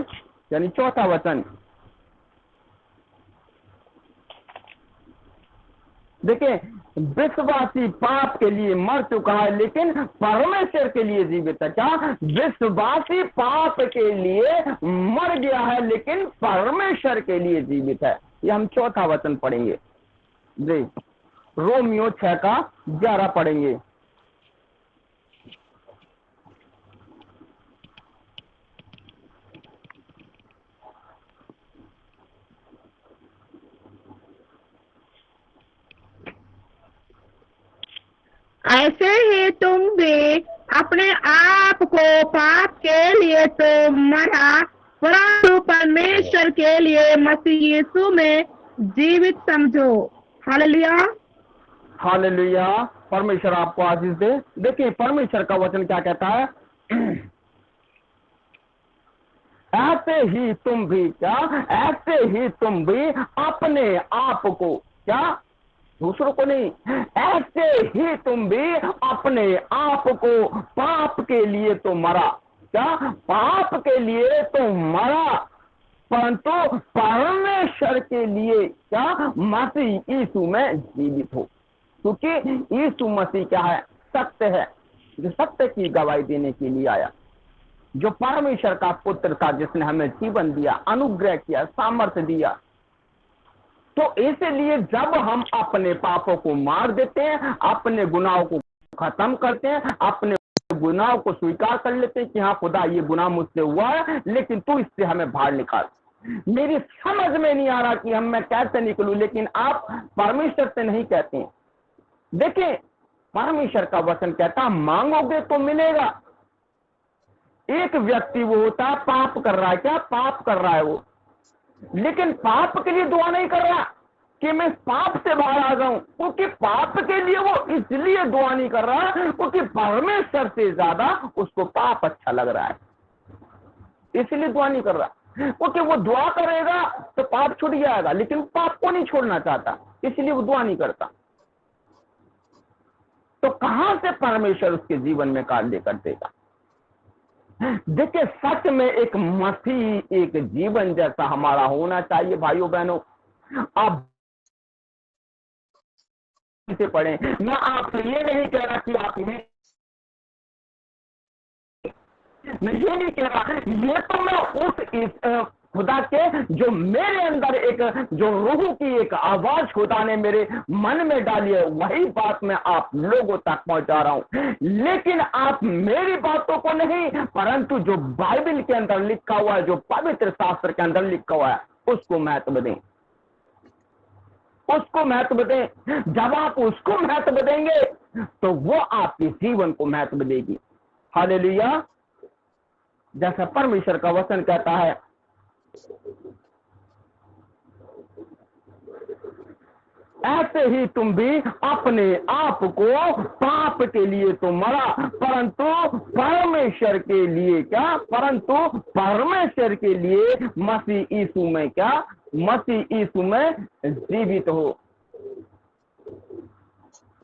यानी चौथा वचन। देखिए, विश्वासी पाप के लिए मर चुका है लेकिन परमेश्वर के लिए जीवित है। क्या? विश्वासी पाप के लिए मर गया है लेकिन परमेश्वर के लिए जीवित है। ये हम चौथा वचन पढ़ेंगे। जी, रोमियो 6:11 पढ़ेंगे। ऐसे ही तुम भी अपने आप को पाप के लिए तो मरा, परंतु परमेश्वर के लिए मसीह यीशु में जीवित समझो। हालेलुया। हालेलुया। परमेश्वर आपको आशीष दे। देखिए, परमेश्वर का वचन क्या कहता है, ऐसे ही तुम भी, क्या? ऐसे ही तुम भी अपने आप को, क्या? दूसरों को नहीं, ऐसे ही तुम भी अपने आप को पाप के लिए तो मरा। क्या? पाप के लिए तो मरा, परंतु परमेश्वर के लिए, क्या? मसीह यीशु में जीवित हो। क्योंकि यीशु मसीह क्या है? सत्य है, जो सत्य की गवाही देने के लिए आया, जो परमेश्वर का पुत्र था, जिसने हमें जीवन दिया, अनुग्रह किया, सामर्थ्य दिया। तो इसलिए जब हम अपने पापों को मार देते हैं, अपने गुनाहों को खत्म करते हैं, अपने गुनाहों को स्वीकार कर लेते हैं कि हाँ खुदा, ये गुनाह मुझसे हुआ है, लेकिन तू इससे हमें बाहर निकाल। मेरी समझ में नहीं आ रहा कि मैं कैसे निकलूं, लेकिन आप परमेश्वर से नहीं कहते हैं। देखिए, परमेश्वर का वचन कहता, मांगोगे तो मिलेगा। एक व्यक्ति वो होता है, पाप कर रहा है, क्या? पाप कर रहा है वो, लेकिन पाप के लिए दुआ नहीं कर रहा कि मैं पाप से बाहर आ जाऊं, क्योंकि पाप के लिए वो इसलिए दुआ नहीं कर रहा क्योंकि परमेश्वर से ज्यादा उसको पाप अच्छा लग रहा है, इसलिए दुआ नहीं कर रहा। क्योंकि वो दुआ करेगा तो पाप छूट जाएगा, लेकिन पाप को नहीं छोड़ना चाहता, इसलिए वो दुआ नहीं करता। तो कहां से परमेश्वर उसके जीवन में कार्य कर देगा? देखिए, सच में एक मसीह, एक जीवन जैसा हमारा होना चाहिए। भाइयों बहनों, आप इसे पढ़ें। मैं आपसे ये नहीं कह रहा कि आप ये, मैं ये नहीं कह रहा, ये तो मैं उस खुदा के जो मेरे अंदर एक जो रूह की एक आवाज खुदा ने मेरे मन में डाली है, वही बात मैं आप लोगों तक पहुंचा रहा हूं। लेकिन आप मेरी बातों को नहीं, परंतु जो बाइबल के अंदर लिखा हुआ है, जो पवित्र शास्त्र के अंदर लिखा हुआ है, उसको महत्व दें, उसको महत्व दें। जब आप उसको महत्व देंगे तो वो आपके जीवन को महत्व देगी। हालेलुया। जैसा परमेश्वर का वचन कहता है, ऐसे ही तुम भी अपने आप को पाप के लिए तो मरा, परंतु परमेश्वर के लिए क्या, परंतु परमेश्वर के लिए मसीह यीशु में क्या, मसीह यीशु में जीवित हो।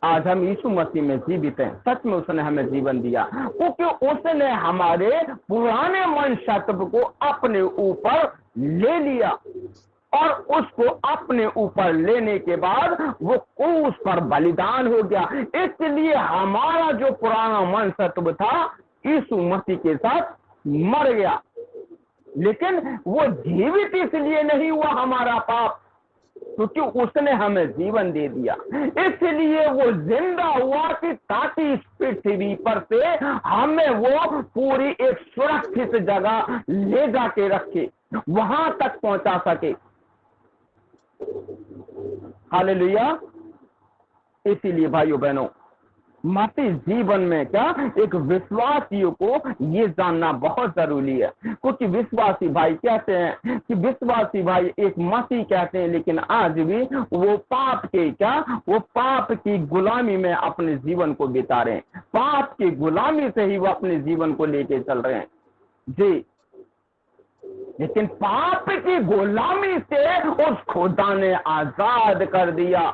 आज हम यीशु मसीह में जीवित हैं। सच में उसने हमें जीवन दिया, क्योंकि उसने हमारे पुराने मनुष्यत्व को अपने ऊपर ले लिया, और उसको अपने ऊपर लेने के बाद वो क्रूस पर बलिदान हो गया। इसलिए हमारा जो पुराना मनुष्यत्व था यीशु मसीह के साथ मर गया, लेकिन वो जीवित इसलिए नहीं हुआ हमारा पाप, क्योंकि उसने हमें जीवन दे दिया। इसलिए वो जिंदा हुआ कि ताकि इस पृथ्वी पर से हमें वो पूरी एक सुरक्षित जगह ले जाके रखे, वहां तक पहुंचा सके। हालेलुया। इसीलिए भाइयों बहनों, मसीह जीवन में क्या, एक विश्वासियों को ये जानना बहुत जरूरी है। क्योंकि विश्वासी भाई कहते हैं कि विश्वासी भाई एक मसीह कहते हैं, लेकिन आज भी वो पाप के क्या, वो पाप की गुलामी में अपने जीवन को बिता रहे हैं। पाप की गुलामी से ही वो अपने जीवन को लेके चल रहे हैं जी। लेकिन पाप की गुलामी से उस खुदा ने आजाद कर दिया।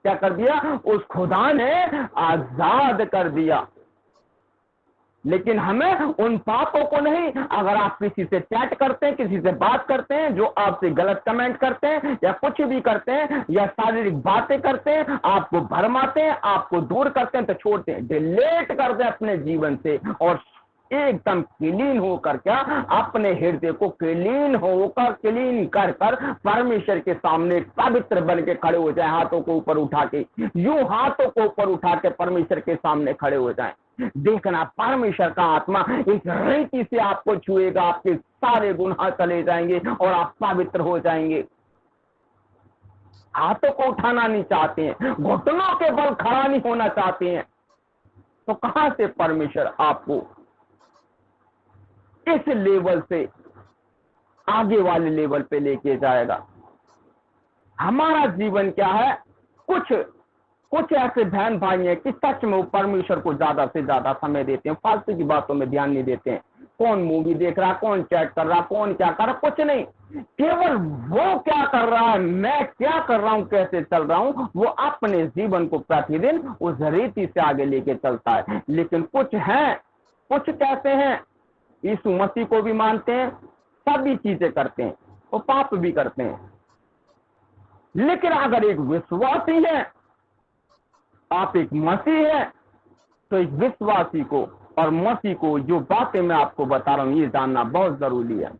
क्या कर दिया? उस खुदा ने आजाद कर दिया। लेकिन हमें उन पापों को नहीं, अगर आप किसी से चैट करते हैं, किसी से बात करते हैं, जो आपसे गलत कमेंट करते हैं या कुछ भी करते हैं या शारीरिक बातें करते हैं, आपको भरमाते हैं, आपको दूर करते हैं, तो छोड़ते हैं, डिलीट कर दे अपने जीवन से, और एकदम क्लीन होकर क्या, अपने हृदय को क्लीन होकर, क्लीन कर कर परमेश्वर के सामने पवित्र बन के खड़े हो जाए। हाथों को ऊपर उठा के, यूं हाथों को ऊपर उठा के परमेश्वर के सामने खड़े हो जाएं। देखना, परमेश्वर का आत्मा इस रीति से आपको छुएगा, आपके सारे गुनाह चले जाएंगे और आप पवित्र हो जाएंगे। हाथों को उठाना नहीं चाहते हैं, घुटनों के बल खड़ा नहीं होना चाहते हैं, तो कहां से परमेश्वर आपको इस लेवल से आगे वाले लेवल पे लेके जाएगा? हमारा जीवन क्या है? कुछ ऐसे बहन भाई हैं कि सच में वो परमेश्वर को ज्यादा से ज्यादा समय देते हैं, फालतू की बातों में ध्यान नहीं देते हैं। कौन मूवी देख रहा, कौन चैट कर रहा, कौन क्या कर रहा, कुछ नहीं, केवल वो क्या कर रहा है, मैं क्या कर रहा हूं, कैसे चल रहा हूं, वो अपने जीवन को प्रतिदिन उस रीति से आगे लेके चलता है। लेकिन कुछ हैं, कुछ कहते हैं यीशु मसीह को भी मानते हैं, सभी चीजें करते हैं, वो पाप भी करते हैं। लेकिन अगर एक विश्वासी है, आप एक मसीह है, तो एक विश्वासी को और मसीह को जो बातें मैं आपको बता रहा हूं, ये जानना बहुत जरूरी है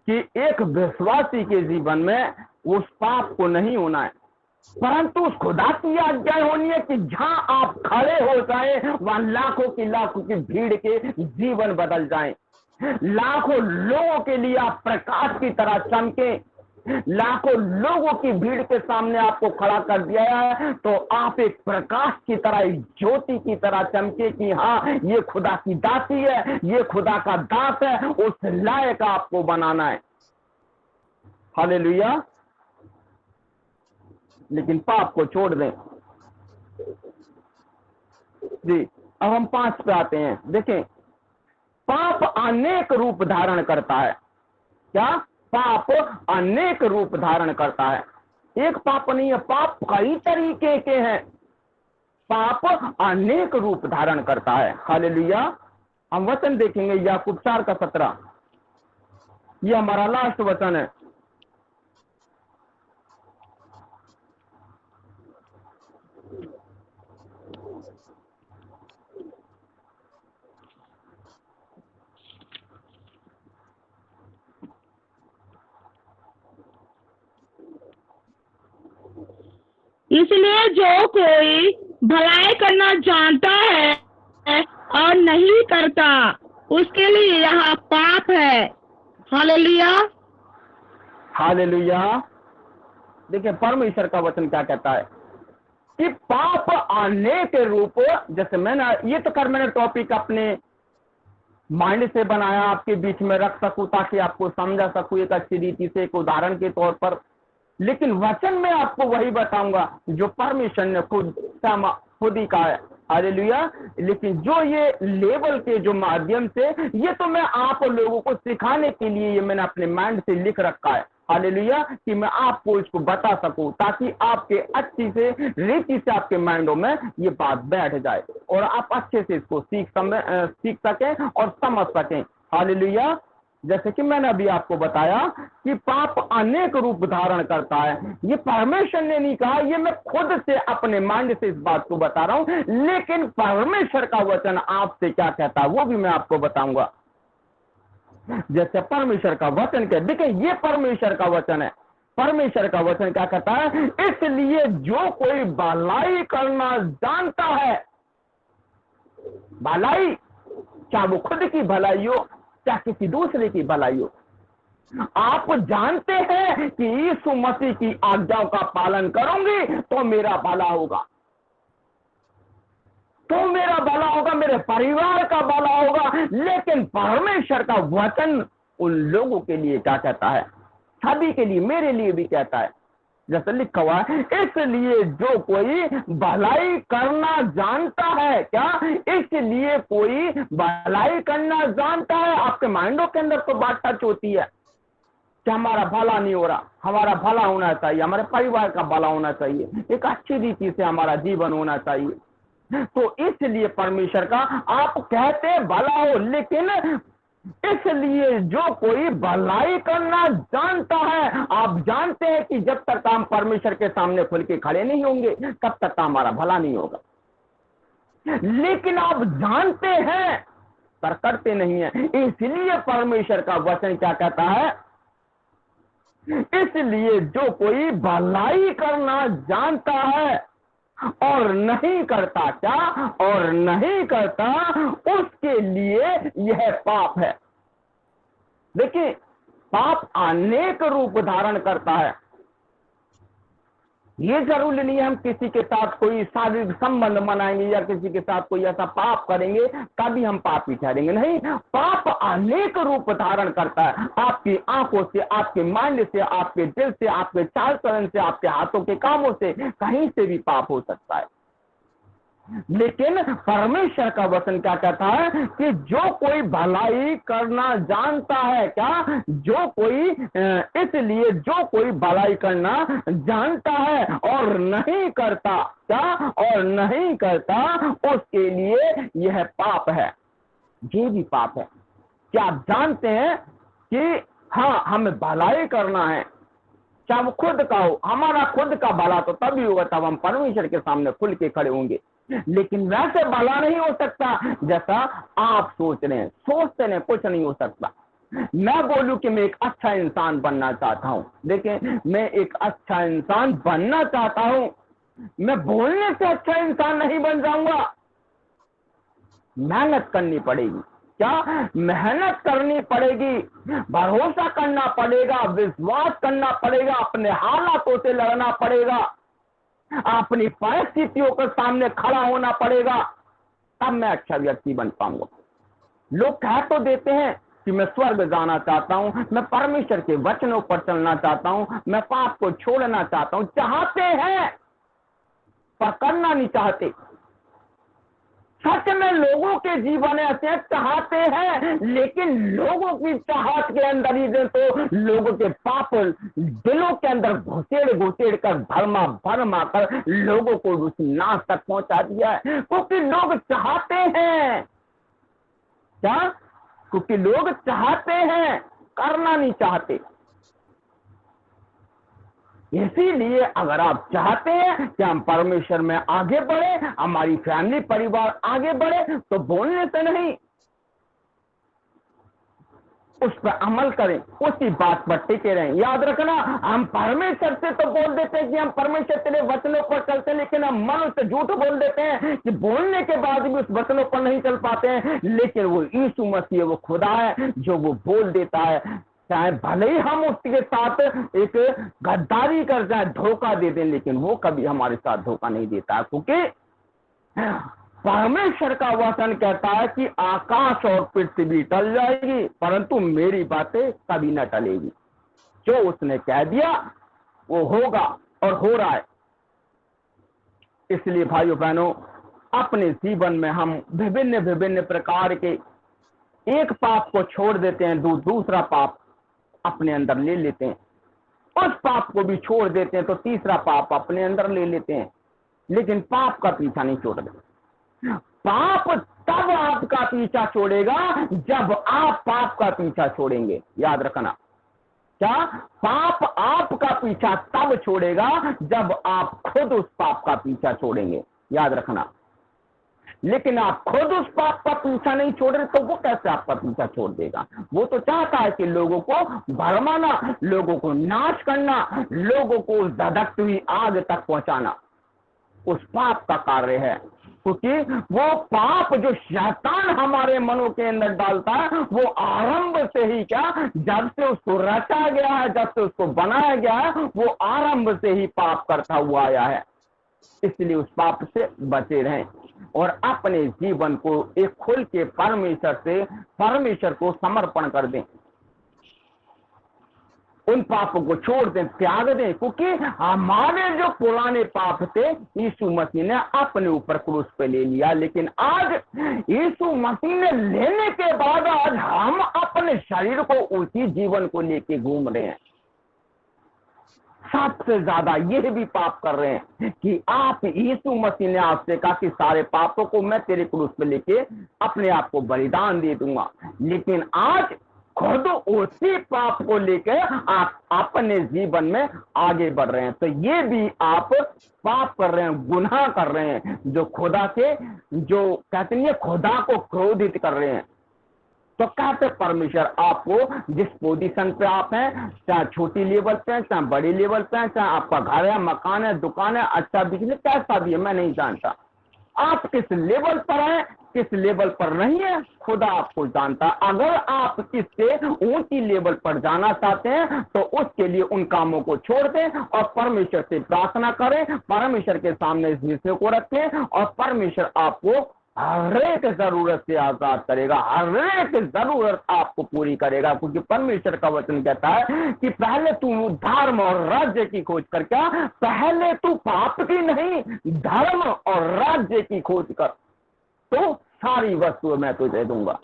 कि एक विश्वासी के जीवन में उस पाप को नहीं होना है, परंतु उस खुदा की आज्ञा होनी है कि जहां आप खड़े हो जाए, वहां लाखों की भीड़ के जीवन बदल जाएं। लाखों लोगों के लिए आप प्रकाश की तरह चमके, लाखों लोगों की भीड़ के सामने आपको खड़ा कर दिया है, तो आप एक प्रकाश की तरह, एक ज्योति की तरह चमके कि हाँ, ये खुदा की दासी है, ये खुदा का दास है। उस लायक आपको बनाना है। हालेलुया। लेकिन पाप को छोड़ दें जी। अब हम 5 पे आते हैं। देखें, पाप अनेक रूप धारण करता है। क्या? पाप अनेक रूप धारण करता है। एक पाप नहीं है, पाप कई तरीके के हैं। पाप अनेक रूप धारण करता है। हालेलुया। हम वचन देखेंगे याकूब 4:17। यह हमारा लास्ट वचन है। इसलिए जो कोई भलाई करना जानता है और नहीं करता, उसके लिए यह पाप है। हालेलुया। हालेलुया। देखिए, परमेश्वर का वचन क्या कहता है कि पाप आने के रूप, जैसे मैंने टॉपिक अपने माइंड से बनाया, आपके बीच में रख सकूं ताकि आपको समझा सकूं एक अच्छी रीति से, एक उदाहरण के तौर पर। लेकिन वचन में आपको वही बताऊंगा जो परमेश्वर ने खुद ही कहा है। हालेलुया। लेकिन जो ये लेवल के जो माध्यम से, ये तो मैं आप लोगों को सिखाने के लिए ये मैंने अपने माइंड से लिख रखा है। हालेलुया, कि मैं आपको इसको बता सकूं ताकि आपके अच्छी से रीति से आपके माइंडों में ये बात बैठ जाए और आप अच्छे से इसको सीख सकें और समझ सकें। हालेलुया। जैसे कि मैंने अभी आपको बताया कि पाप अनेक रूप धारण करता है। ये परमेश्वर ने नहीं कहा, ये मैं खुद से अपने माइंड से इस बात को बता रहा हूं। लेकिन परमेश्वर का वचन आपसे क्या कहता है वो भी मैं आपको बताऊंगा। जैसे परमेश्वर का वचन कहता है, देखिए ये परमेश्वर का वचन है। परमेश्वर का वचन क्या कहता है? इसलिए जो कोई भलाई करना जानता है, भलाई, चाहे वो खुद की भलाई हो चाहे किसी दूसरे की भलाई हो, आप जानते हैं कि यीशु मसीह की आज्ञाओं का पालन करूंगी तो मेरा भला होगा, तो मेरा भला होगा, मेरे परिवार का भला होगा। लेकिन परमेश्वर का वचन उन लोगों के लिए क्या कहता है? सभी के लिए, मेरे लिए भी कहता है। जैसे लिखा हुआ है, इसलिए जो कोई भलाई करना जानता है, क्या इसलिए कोई भलाई करना जानता है? आपके माइंडों के अंदर तो बात टच होती है कि हमारा भला नहीं हो रहा, हमारा भला होना चाहिए, हमारे परिवार का भला होना चाहिए, एक अच्छी रीति से हमारा जीवन होना चाहिए। तो इसलिए परमेश्वर का आप कहते भला हो, लेकिन इसलिए जो कोई भलाई करना जानता है। आप जानते हैं कि जब तक हम परमेश्वर के सामने खुल के खड़े नहीं होंगे तब तक हमारा भला नहीं होगा। लेकिन आप जानते हैं पर करते नहीं है। इसलिए परमेश्वर का वचन क्या कहता है? इसलिए जो कोई भलाई करना जानता है और नहीं करता, क्या और नहीं करता, उसके लिए यह पाप है। देखिए, पाप अनेक रूप धारण करता है। ये जरूरी नहीं है हम किसी के साथ कोई शारीरिक संबंध बनाएंगे या किसी के साथ कोई ऐसा पाप करेंगे तभी हम पापी ठहरेंगे। नहीं, पाप अनेक रूप धारण करता है। आपकी आंखों से, आपके माइंड से, आपके दिल से, आपके चाल चलन से, आपके हाथों के कामों से, कहीं से भी पाप हो सकता है। लेकिन परमेश्वर का वचन क्या कहता है कि जो कोई भलाई करना जानता है, क्या जो कोई, इसलिए जो कोई भलाई करना जानता है और नहीं करता, क्या और नहीं करता, उसके लिए यह पाप है। ये भी पाप है। क्या आप जानते हैं कि हाँ, हमें भलाई करना है, चाहे वो खुद का हो। हमारा खुद का भला तो तभी होगा तब हम परमेश्वर के सामने खुल के खड़े होंगे। लेकिन वैसे भला नहीं हो सकता जैसा आप सोच रहे हैं, सोचते हैं, कुछ नहीं हो सकता। मैं बोलूं कि मैं एक अच्छा इंसान बनना चाहता हूं, देखिए मैं एक अच्छा इंसान बनना चाहता हूं, मैं बोलने से अच्छा इंसान नहीं बन जाऊंगा। मेहनत करनी पड़ेगी। क्या मेहनत करनी पड़ेगी, भरोसा करना पड़ेगा, विश्वास करना पड़ेगा, अपने हालातों से लड़ना पड़ेगा, अपनी परिस्थितियों के सामने खड़ा होना पड़ेगा, तब मैं अच्छा व्यक्ति बन पाऊंगा। लोग कह तो देते हैं कि मैं स्वर्ग जाना चाहता हूं, मैं परमेश्वर के वचनों पर चलना चाहता हूं, मैं पाप को छोड़ना चाहता हूं। चाहते हैं पर करना नहीं चाहते। सच में लोगों के जीवन ऐसे चाहते हैं, लेकिन लोगों की चाहत के अंदर ही तो लोगों के पाप दिलों के अंदर घुसेड़ कर भरमा कर लोगों को उस नाश तक पहुंचा दिया है। क्योंकि लोग चाहते हैं, क्या? क्योंकि लोग चाहते हैं, करना नहीं चाहते। इसीलिए अगर आप चाहते हैं कि हम परमेश्वर में आगे बढ़े, हमारी फैमिली परिवार आगे बढ़े, तो बोलने से नहीं, उस पर अमल करें, उसी बात पर टिके रहें। याद रखना, हम परमेश्वर से तो बोल देते हैं कि हम परमेश्वर तेरे वचनों पर चलते हैं, लेकिन हम मन से झूठ बोल देते हैं कि बोलने के बाद भी उस वचनों पर नहीं चल पाते हैं। लेकिन वो यीशु मसीह, वो खुदा है जो वो बोल देता है चाहे भले ही हम उसके साथ एक गद्दारी कर जाए, धोखा दे दें, लेकिन वो कभी हमारे साथ धोखा नहीं देता, क्योंकि परमेश्वर का वचन कहता है कि आकाश और पृथ्वी टल जाएगी परंतु मेरी बातें कभी न टलेगी। जो उसने कह दिया वो होगा और हो रहा है। इसलिए भाइयों बहनों, अपने जीवन में हम विभिन्न विभिन्न प्रकार के एक पाप को छोड़ देते हैं, दूसरा पाप अपने अंदर ले लेते हैं, उस पाप को भी छोड़ देते हैं तो तीसरा पाप अपने अंदर ले लेते हैं, लेकिन पाप का पीछा नहीं छोड़ते। पाप तब आपका पीछा छोड़ेगा जब आप पाप का पीछा छोड़ेंगे। याद रखना, क्या पाप आपका पीछा तब छोड़ेगा जब आप खुद उस पाप का पीछा छोड़ेंगे। याद रखना, लेकिन आप खुद उस पाप का पीछा नहीं छोड़ रहे तो वो कैसे आपका पीछा छोड़ देगा। वो तो चाहता है कि लोगों को भरमाना, लोगों को नाश करना, लोगों को उस धधकती हुई आग तक पहुंचाना उस पाप का कार्य है। क्योंकि वो पाप जो शैतान हमारे मनों के अंदर डालता है वो आरंभ से ही, क्या, जब से उसको रचा गया है, जब से उसको बनाया गया है, वो आरंभ से ही पाप करता हुआ आया है। इसलिए उस पाप से बचे रहें और अपने जीवन को एक खुल के परमेश्वर को समर्पण कर दें, उन पापों को छोड़ दें, त्याग दें। क्योंकि हमारे जो पुराने पाप थे यीशु मसीह ने अपने ऊपर क्रूस पे ले लिया, लेकिन आज यीशु मसीह ने लेने के बाद आज हम अपने शरीर को उसी जीवन को लेके घूम रहे हैं। सबसे ज्यादा यह भी पाप कर रहे हैं कि आप, यीशु मसीह ने आपसे कहा कि सारे पापों को मैं तेरे क्रूस पे लेके अपने आप को बलिदान दे दूंगा, लेकिन आज खुद उसी पाप को लेकर आप अपने जीवन में आगे बढ़ रहे हैं। तो ये भी आप पाप कर रहे हैं, गुनाह कर रहे हैं, जो खुदा के, जो कहते हैं खुदा को क्रोधित कर रहे हैं। तो कहते परमेश्वर आपको जिस पोजीशन पे आप हैं, चाहे छोटी लेवल पे हैं, चाहे बड़ी लेवल पे हैं, चाहे आपका घर है, मकान है, दुकान है, अच्छा बिजनेस, कैसा भी है मैं नहीं जानता, आप किस लेवल पर हैं, किस लेवल पर नहीं है, खुदा आपको जानता। अगर आप इससे ऊंची लेवल पर जाना चाहते हैं तो उसके लिए उन कामों को छोड़ दें और परमेश्वर से प्रार्थना करें, परमेश्वर के सामने इस विषय को रखें और परमेश्वर आपको हर एक जरूरत से आजाद करेगा, हर एक जरूरत आपको पूरी करेगा। क्योंकि परमेश्वर का वचन कहता है कि पहले तू धर्म और राज्य की खोज कर, क्या, पहले तू पाप की नहीं, धर्म और राज्य की खोज कर, तो सारी वस्तुएं मैं तुझे दूंगा।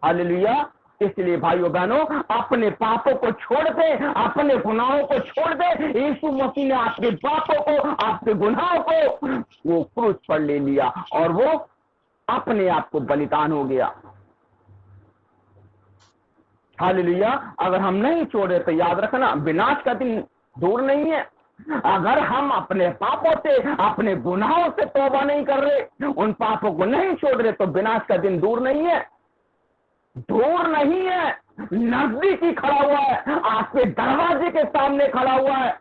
हालेलुया। इसलिए भाइयों बहनों, अपने पापों को छोड़ दे, अपने गुनाहों को छोड़ दे। यीशु मसीह ने आपके पापों को, आपके गुनाहों को वो क्रूस पर ले लिया और वो अपने आप को बलिदान हो गया। हालेलुया। अगर हम नहीं छोड़े तो याद रखना, विनाश का दिन दूर नहीं है। अगर हम अपने पापों से, अपने गुनाहों से तौबा नहीं कर रहे, उन पापों को नहीं छोड़ रहे, तो विनाश का दिन दूर नहीं है, दूर नहीं है, नजदीक ही खड़ा हुआ है, आपके दरवाजे के सामने खड़ा हुआ है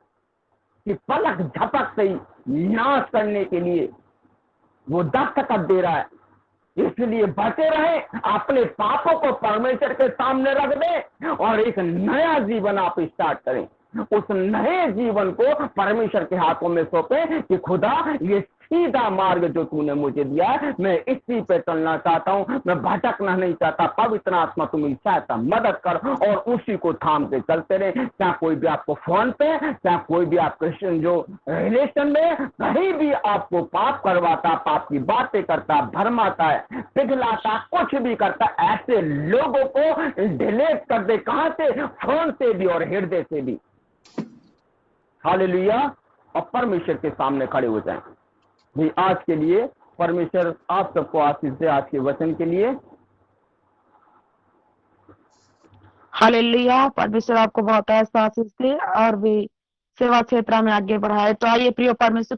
कि पलक झपक से ही नाश करने के लिए वो दस्तखत दे रहा है। इसलिए बचे रहे, अपने पापों को परमेश्वर के सामने रख दें और एक नया जीवन आप स्टार्ट करें। उस नए जीवन को परमेश्वर के हाथों में सौंपे कि खुदा, ये सीधा मार्ग जो तूने मुझे दिया है, मैं इसी पे चलना चाहता हूँ, मैं भटकना नहीं चाहता। पवित्र आत्मा तू मेरी सहायता मदद कर और उसी को थाम के चलते रहे। चाहे कोई भी आपको फोन पे, चाहे कोई भी आपके जो रिलेशन में कहीं भी आपको पाप करवाता, पाप की बातें करता, भरमाता है, पिघलाता, कुछ भी करता, ऐसे लोगों को डिलीट कर दे। कहां से? फोन से भी और हृदय से भी। हालेलुया। और परमेश्वर के सामने खड़े हो जाएं। भी आज के लिए परमेश्वर आप सबको आशीष दे, आज के वचन के लिए। हालेलुया। परमेश्वर आपको बहुत ऐसा आशीष दे और भी सेवा क्षेत्र में आगे बढ़ाए। तो आइए प्रिय परमेश्वर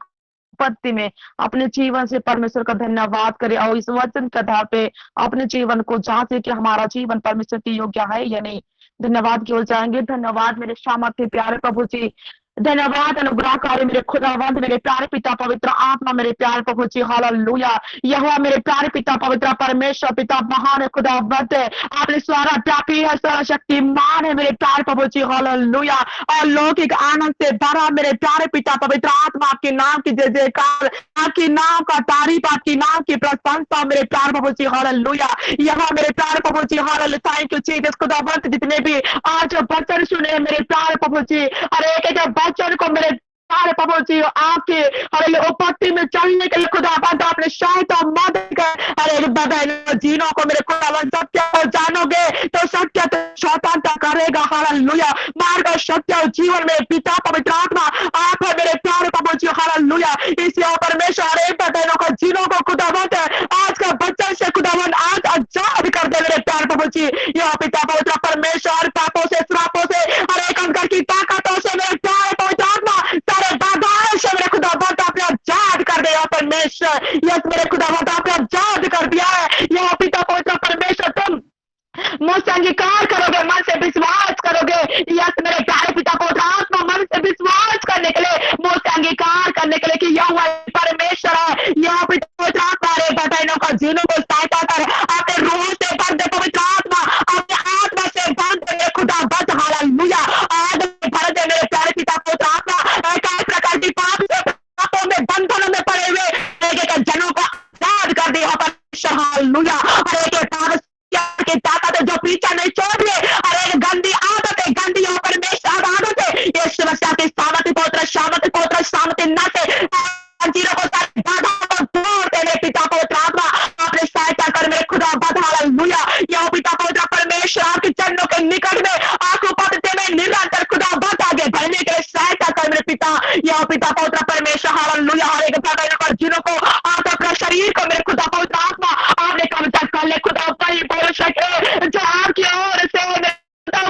उत्पत्ति में अपने जीवन से परमेश्वर का धन्यवाद करें और इस वचन के आधार पे अपने जीवन को जांचे कि हमारा जीवन परमेश्वर के योग्य है या नहीं। धन्यवाद की ओर जाएंगे। धन्यवाद मेरे सामर्थ्य प्यारे प्रभु जी, धन्यवाद अनुग्रहकारी मेरे खुदावंत मेरे प्यारे पिता पवित्र आत्मा मेरे प्यारे प्रभु जी हालेलुया। यहोवा मेरे प्यारे पिता पवित्र परमेश्वर पिता महान है खुदावंत है, आपने सारा व्यापी है, सारा शक्तिमान है मेरे प्यारे प्रभु जी हालेलुया। और लौकिक आनंद से भरा मेरे प्यारे पिता पवित्र आत्मा आपके नाम की जय जयकार, आपके नाम का तारीफ, आपके नाम की प्रशंसा मेरे प्यारे प्रभु जी हालेलुया। यहाँ मेरे प्यारे प्रभु जी हालेलुया। थैंक यू जीसस खुदावंत, जितने भी आज वचन सुने मेरे प्यारे प्रभु जी, और एक वचन को मेरे प्यारे प्रभु जी आपके हरे उपस्थिति में चलने के लिए खुदावंत आपने शायद और मदद कर हरे बदल जीनों को मेरे खुदावंत सत्य को जानोगे तो सत्य तो स्वतंत्र करेगा हालेलुया। मार्ग और सत्य और जीवन में पिता पवित्र आत्मा आप है मेरे प्यारे प्रभु जी हालेलुया। इसी परमेश्वर हरे बदलों को जीनों को खुदावंत आज का बच्चन से खुदावंत आज आजाद कर दे मेरे प्यारे प्रभु जी। यह पिता पवित्र परमेश्वर पापों से श्रापों से हर एक अंकर की ताकतों से मेरे प्यारे पवित्र आत्मा सारे बाधाओं से मेरे खुदावंत आपने आजाद कर दिया परमेश्वर। यस मेरे खुदावंत आपने आजाद कर दिया है। यह पिता पवित्र परमेश्वर तुम मुझसे अंगीकार करोगे, मन से विश्वास करोगे। यस मेरे प्यारे पिता पवित्र आत्मा मन से विश्वास करने के लिए, मुझसे अंगीकार करने के लिए कि यह परमेश्वर है। यह पिता पवित्र आत्मा रे बटाइनों का जीनों को सहायता कर अपने रूह से भर दे पवित्र आत्मा, अपने आत्मा से भर दे मेरे खुदावंत हालेलुया। आज भर दे मेरे प्यारे पिता पवित्र आत्मा कई प्रकार की पाप से पापों में बंधनों में पड़े हुए एक जनों को आजाद कर दिया परमेश्वर हालेलुया। हर एक की ताकत जो पीछा नहीं छोड़ रहे, अरे गंदी आदत है, गंदी परमेश्वर आदत है, ये समस्या की सामर्थ्य पवित्र सामर्थ्य न से जीरो को तोड़ देने पिता पवित्र आत्मा आपने सहायता कर मेरे खुदावंत हालेलुया। यह पिता पवित्र परमेश्वर आपके चरणों के निकट में आपको पद में निरंतर खुदावंत आगे बढ़ने के लिए सहायता कर मेरे पिता। यह पिता पवित्र परमेश्वर हालेलुया। हर एक पर जिनों को आप अपना शरीर को मेरे खुदा पवित्र आत्मा आपने कब तक कर ले खुदा वही बोल सके, जो आपकी ओर से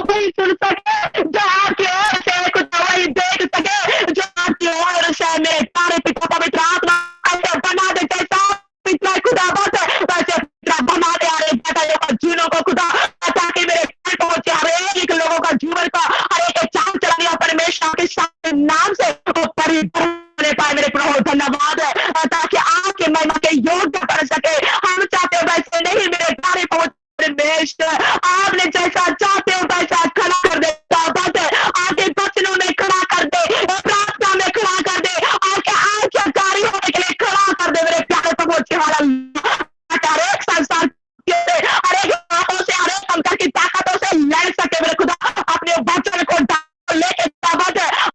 वही सुन सके, जो आपकी ओर से खुदा वही देख सके, जो आपकी ओर से मेरे प्यारे पिता पवित्र आत्मा ऐसे बना दे जैसा पिता खुदावंत वैसे बना दे हर एक जीवनों को खुदा, ताकि मेरे पहुंचे हर एक लोगों का जीवन का हर एक चाल चलाने परमेश्वर के नाम से परिवर्तन पाए मेरे प्रभु धन्यवाद है, ताकि आपके महिमा के योग्य कर सके। हम चाहते वैसे नहीं मेरे प्यारे परमेश्वर, आपने जैसा चाहते हो वैसा खड़ा कर दे, आपके वचनों में खड़ा कर दे, प्रार्थना में खड़ा कर दे, आपके आज्ञाकारी होने के लिए खड़ा कर दे मेरे प्यारे प्रभु हर एक संसार हर एक बातों से हर एक अंतर की ताकतों से लड़ सके मेरे खुदा, अपने वचन को लेके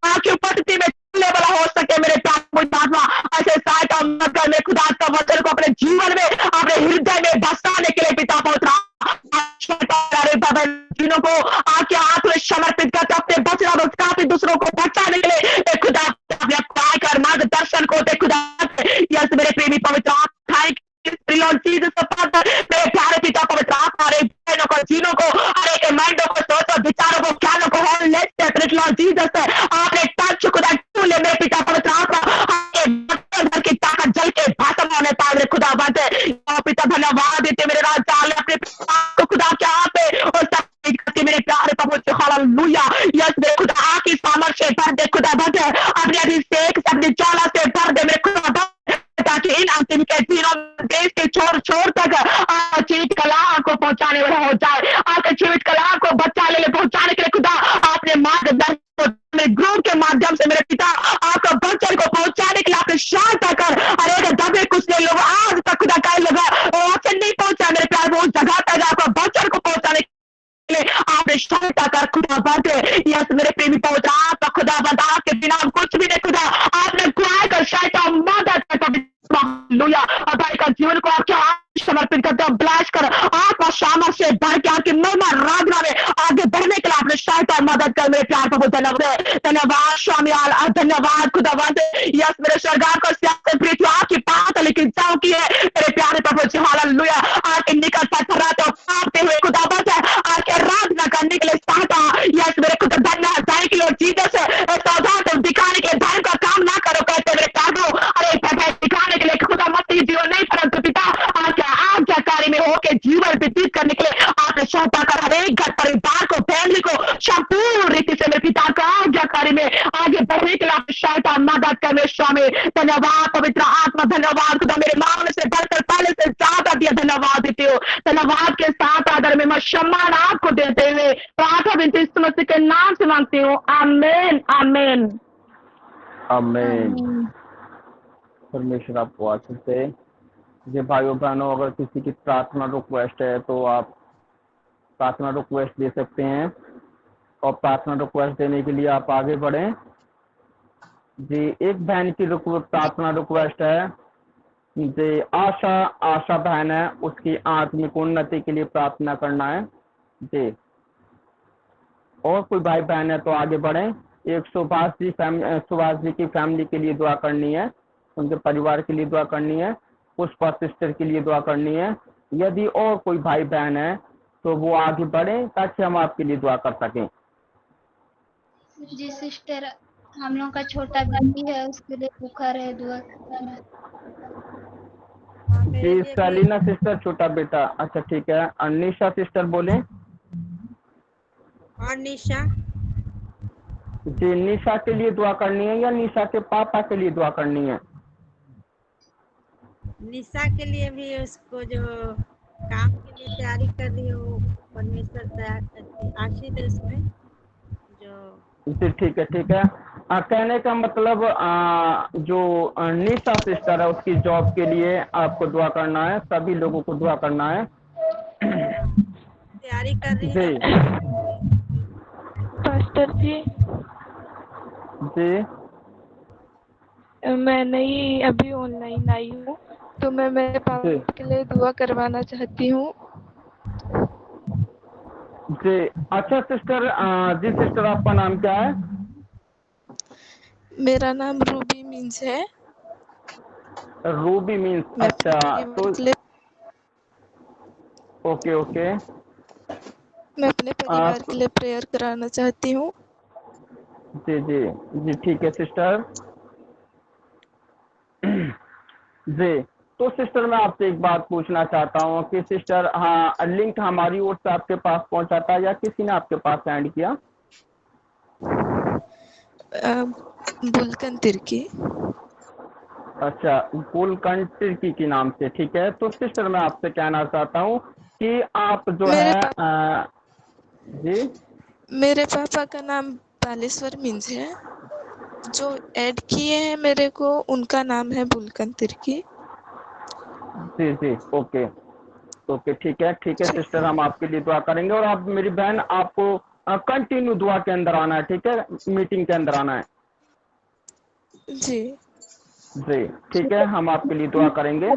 आपकी उपस्थिति में चलने वाला हो सके मेरे प्यारे आत्मा। ऐसे सहायता कर मेरे खुदा का वचन को अपने जीवन में अपने हृदय में बसाने के लिए पिता पवित्र जिनों को आपके हाथ में समर्पित करते अपने बचना काफी दूसरों को बचाने के लिए खुदा कर मार्गदर्शन को दे खुदा। यस मेरे प्रेमी पवित्र थैंक मेरे प्यारे पिता पवित्र आत्मा रे बहनों को जीनों को हर एक माइंडों को सोचो विचारों को ख्यालों को आपने टच खुदा ले मेरे पिता पवित्र आत्मा की ताकत जल के भाषण होने पाए मेरे खुदावंत पिता धन्यवाद देते मेरे राजा अपने को खुदा क्या आप मेरे प्यारे प्रभु हालेलुया। यस मेरे खुदा आपकी सामर्थ्य भर दे खुदावंत अपने अभिषेक से अपनी ज्वाला से भर दे मेरे खुदावंत, ताकि इन अंतिम के दिनों देश के छोर तक जीवित कलाम को पहुंचाने वाला हो जाए, आपके जीवित कलाम को बच्चा ले पहुंचाने के लिए खुदा आपने मार्गदर्शन ग्रुप के माध्यम से मेरे पिता आपका वचन को पहुंचाने के लिए आपने सहायता कर। अरे दबे कुछ लोग आज तक खुदा कई लोग वचन नहीं पहुंचा मेरे प्यार वो जगह तक आपका वचन को पहुंचाने के लिए आपने सहायता कर खुदा बाटे। यस मेरे प्रेमी पवित्र आपका खुदा बता के बिना कुछ भी नहीं खुदा आपने गुआई कर सहायता मदद कर हालेलुया। भाई का जीवन को आपके समर्पित करते हैं, ब्लाश कर आपका सामर्थ्य से भर के आपकी महिमा राधना में आगे बढ़ने के लिए आपने सहायता मदद कर मेरे प्यार प्रभु धन्यवाद स्वामी धन्यवाद खुदावंत। यस मेरे स्वर्गार को पृथ्वी आपकी पाताल की इच्छाओं की है मेरे प्यारे प्रभु जी हालेलुया। आपके निकट पत्थराते हो कांपते हुए खुदावंत है आपके आराधना करने के लिए सहायता। यस मेरे खुदा धन्यवाद के लिए जीसस सौदा दिखाने के धर्म का काम ना करो कहते मेरे प्यार अरे दिखाने के लिए खुदा मसीह जीवन नहीं परंतु पिता आपके आज्ञाकारी में होकर जीवन व्यतीत करने के लिए आपने सहायता कर हर एक घर परिवार को फैमिली को संपूर्ण रीति से मेरे पिता का आज्ञा कार्य में आगे बढ़ने के लिए आप सहायता मदद करने स्वामी। धन्यवाद पवित्र आत्मा, धन्यवाद खुदा, मेरे मांगने से बढ़कर पहले से ज्यादा दिया धन्यवाद देते हो। धन्यवाद के साथ आदर में मैं सम्मान आपको देते हुए प्रार्थना विनती यीशु मसीह के नाम से मांगती हूँ। आमीन आमीन आमीन। परमेश्वर आपको आशीष दे। ये भाइयों बहनों, अगर किसी की प्रार्थना रिक्वेस्ट है तो आप प्रार्थना रिक्वेस्ट दे सकते हैं, और प्रार्थना रिक्वेस्ट देने के लिए आप आगे बढ़ें। जी, एक बहन की प्रार्थना रिक्वेस्ट है जी, आशा बहन है, उसकी आत्मिक उन्नति के लिए प्रार्थना करना है जी। और कोई भाई बहन है तो आगे बढ़ें। एक सुभाष जी की फैमिली के लिए दुआ करनी है, उनके परिवार के लिए दुआ करनी है, पुष्पा सिस्टर के लिए दुआ करनी है। यदि और कोई भाई बहन है तो वो आगे बढ़े ताकि हम आपके लिए दुआ कर सकें। जी सिस्टर, हम लोग का छोटा बेबी है, उसके लिए बुखार है, दुआ करना। जी, सलीना सिस्टर छोटा बेटा, अच्छा ठीक है। अनिशा सिस्टर बोले। और निशा जी, निशा के लिए दुआ करनी है या निशा के पापा के लिए दुआ करनी है? निशा के लिए भी, उसको जो काम के लिए तैयारी कर रही हो, परमेश्वर आशीष दे उसमें जो। जी ठीक है ठीक है। कहने का मतलब जो निशा सिस्टर है उसकी जॉब के लिए आपको दुआ करना है, सभी लोगों को दुआ करना है। तैयारी कर रही है पास्टर जी। जी, मैं नहीं अभी ऑनलाइन आई हूँ, तो मैं मेरे पापा के लिए दुआ करवाना चाहती हूँ। जी अच्छा सिस्टर, जी सिस्टर आपका नाम क्या है? मेरा नाम रूबी मीन्स है। रूबी मीन्स, अच्छा तो ओके ओके। मैं अपने परिवार के लिए प्रेयर कराना चाहती हूँ। जी जी जी ठीक है सिस्टर। जी, तो सिस्टर मैं आपसे एक बात पूछना चाहता हूँ कि सिस्टर, हाँ, लिंक हमारी ओर से आपके पास पहुंचा था या किसी ने आपके पास सेंड किया? बुलकन तिर्की। अच्छा, बुलकन तिर्की के नाम से, ठीक है। तो सिस्टर मैं आपसे कहना चाहता हूँ कि आप जो है जी, मेरे पापा का नाम बालेश्वर मीन्स है, जो ऐड किए हैं मेरे को उनका नाम है बुलकन तिर्की। जी जी ओके ओके ठीक है सिस्टर, हम आपके लिए दुआ करेंगे। और आप मेरी बहन, आपको कंटिन्यू दुआ के अंदर आना है, ठीक है, मीटिंग के अंदर आना है जी जी, ठीक है, हम आपके लिए दुआ करेंगे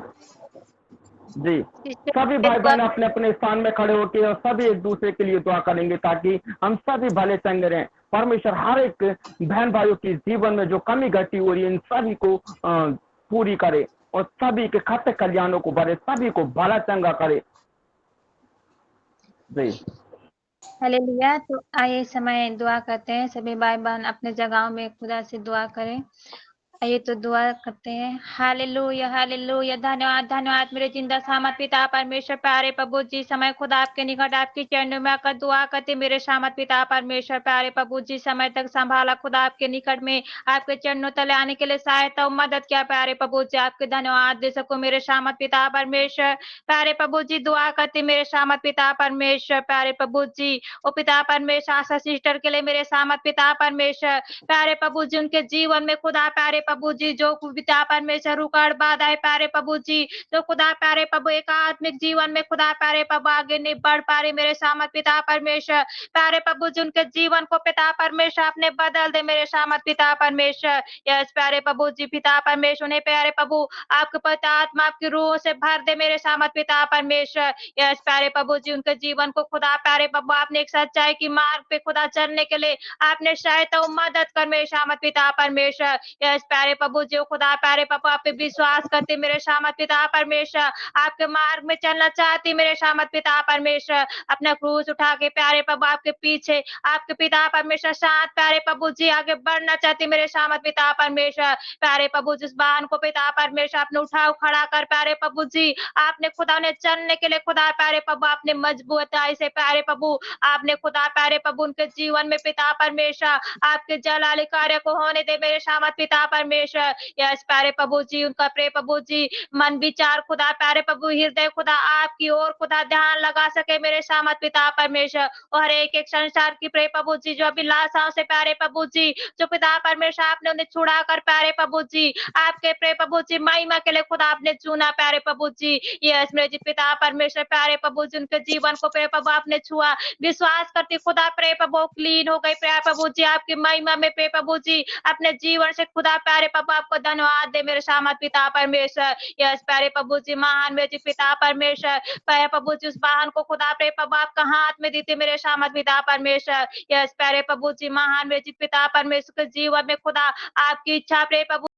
जी। सभी भाई बहन अपने अपने स्थान में खड़े होकर और सभी एक दूसरे के लिए दुआ करेंगे ताकि हम सभी भले चंगे रहें। परमेश्वर हर एक बहन भाइयों के जीवन में जो कमी घटी हो रही है इन सभी को पूरी करे और सभी के खाते कल्याणों को भरे, सभी को भला चंगा करे जी। हालेलुया। तो आइए समय दुआ करते हैं, सभी भाई बहन अपने जगहों में खुदा से दुआ करें। आइए तो दुआ करते हैं। Hallelujah hallelujah. धन्यवाद धन्यवाद मेरे जिंदा सामत पिता परमेश्वर, प्यारे प्रभु जी, समय खुदा आपके निकट आपकी चरणों में आकर दुआ करते मेरे सामत पिता परमेश्वर, प्यारे प्रभु जी, समय तक संभाला खुदा आपके निकट में आपके चरणों तले आने के लिए सहायता और मदद किया प्यारे प्रभु जी, आपके धन्यवाद दे सको मेरे सामत पिता परमेश्वर, प्यारे प्रभु जी, दुआ करते मेरे सामत पिता परमेश्वर, प्यारे प्रभु जी, ओ पिता परमेश्वर, आशा सिस्टर के लिए मेरे सामत पिता परमेश्वर, प्यारे प्रभु जी, उनके जीवन में खुदा प्यारे प्रभु जी जो पिता परमेश्वर रुकावट बाधा है प्यारे प्रभु जी, तो खुदा प्यारे प्रभु एक आत्मिक जीवन में खुदा प्यारे प्रभु आगे नहीं बढ़ पा रहे मेरे सामत पिता परमेश्वर, प्यारे प्रभु जी उनके जीवन को पिता परमेश्वर आपने बदल दे मेरे सामत पिता परमेश्वर। यस प्यारे प्रभु जी, पिता परमेश्वर उन्हें प्यारे प्रभु आपके पिता आत्मा आपकी रूह से भर दे मेरे सामत पिता परमेश्वर। यस प्यारे प्रभु जी, उनके जीवन को खुदा प्यारे प्रभु आपने एक सच्चाई की मार्ग पे खुदा चलने के लिए आपने सहायता और मदद कर मेरे सामत पिता परमेश्वर। यस प्यारे प्रभु जी खुदा प्यारे प्रभु आप पे विश्वास करते मेरे शामत पिता परमेश्वर, आपके मार्ग में चलना चाहती मेरे शामत पिता परमेश्वर, अपना क्रूस उठा के प्यारे प्रभु आपके पीछे आपके पिता परमेश्वर साथ प्यारे प्रभु जी आगे बढ़ना चाहती मेरे शामत पिता परमेश्वर, प्यारे प्रभु जिस वाहन को पिता परमेश्वर आपने उठाओ खड़ा कर प्यारे प्रभु जी आपने खुदा ने चलने के लिए खुदा प्यारे प्रभु आपने मजबूताई से प्यारे प्रभु आपने खुदा प्यारे प्रभु उनके जीवन में पिता परमेश्वर आपके जलाली कार्य को होने दे मेरे शामत पिता परमेश्वर, यस प्यारे प्रभु जी उनका प्रे प्रभु जी मन विचार खुदा प्यारे प्रभु हृदय खुदा आपकी ओर खुदा ध्यान लगा सके मेरे शामत पिता परमेश्वर, और एक संसार की प्रे प्रभु जी जो अभिलाषाओं से प्यारे प्रभु जी जो पिता परमेश्वर आपने उन्हें छुड़ा कर प्यारे प्रभु जी आपके प्रे प्रभु जी महिमा के लिए खुदा आपने चुना प्यारे प्रभु जी, यस मेरे जी पिता परमेश्वर प्यारे प्रभु जी उनके जीवन को प्रे प्रभु आपने छुआ, विश्वास करती खुदा प्रे प्रभु क्लीन हो गई प्यारे प्रभु जी आपकी महिमा में प्रे प्रभु जी अपने जीवन से खुदा प्यारे प्रभु आपको धन्यवाद दे मेरे शामत पिता परमेश्वर, यस प्यारे प्रभु जी महान मेरे जी पिता परमेश्वर प्यारे प्रभु जी उस वाहन को खुदा प्रे प्रभु आपका हाथ में देते मेरे शामत पिता परमेश्वर, यस प्यारे प्रभु जी महान मेरे जी पिता परमेश्वर के जीवन में खुदा आपकी इच्छा प्रे प्रभु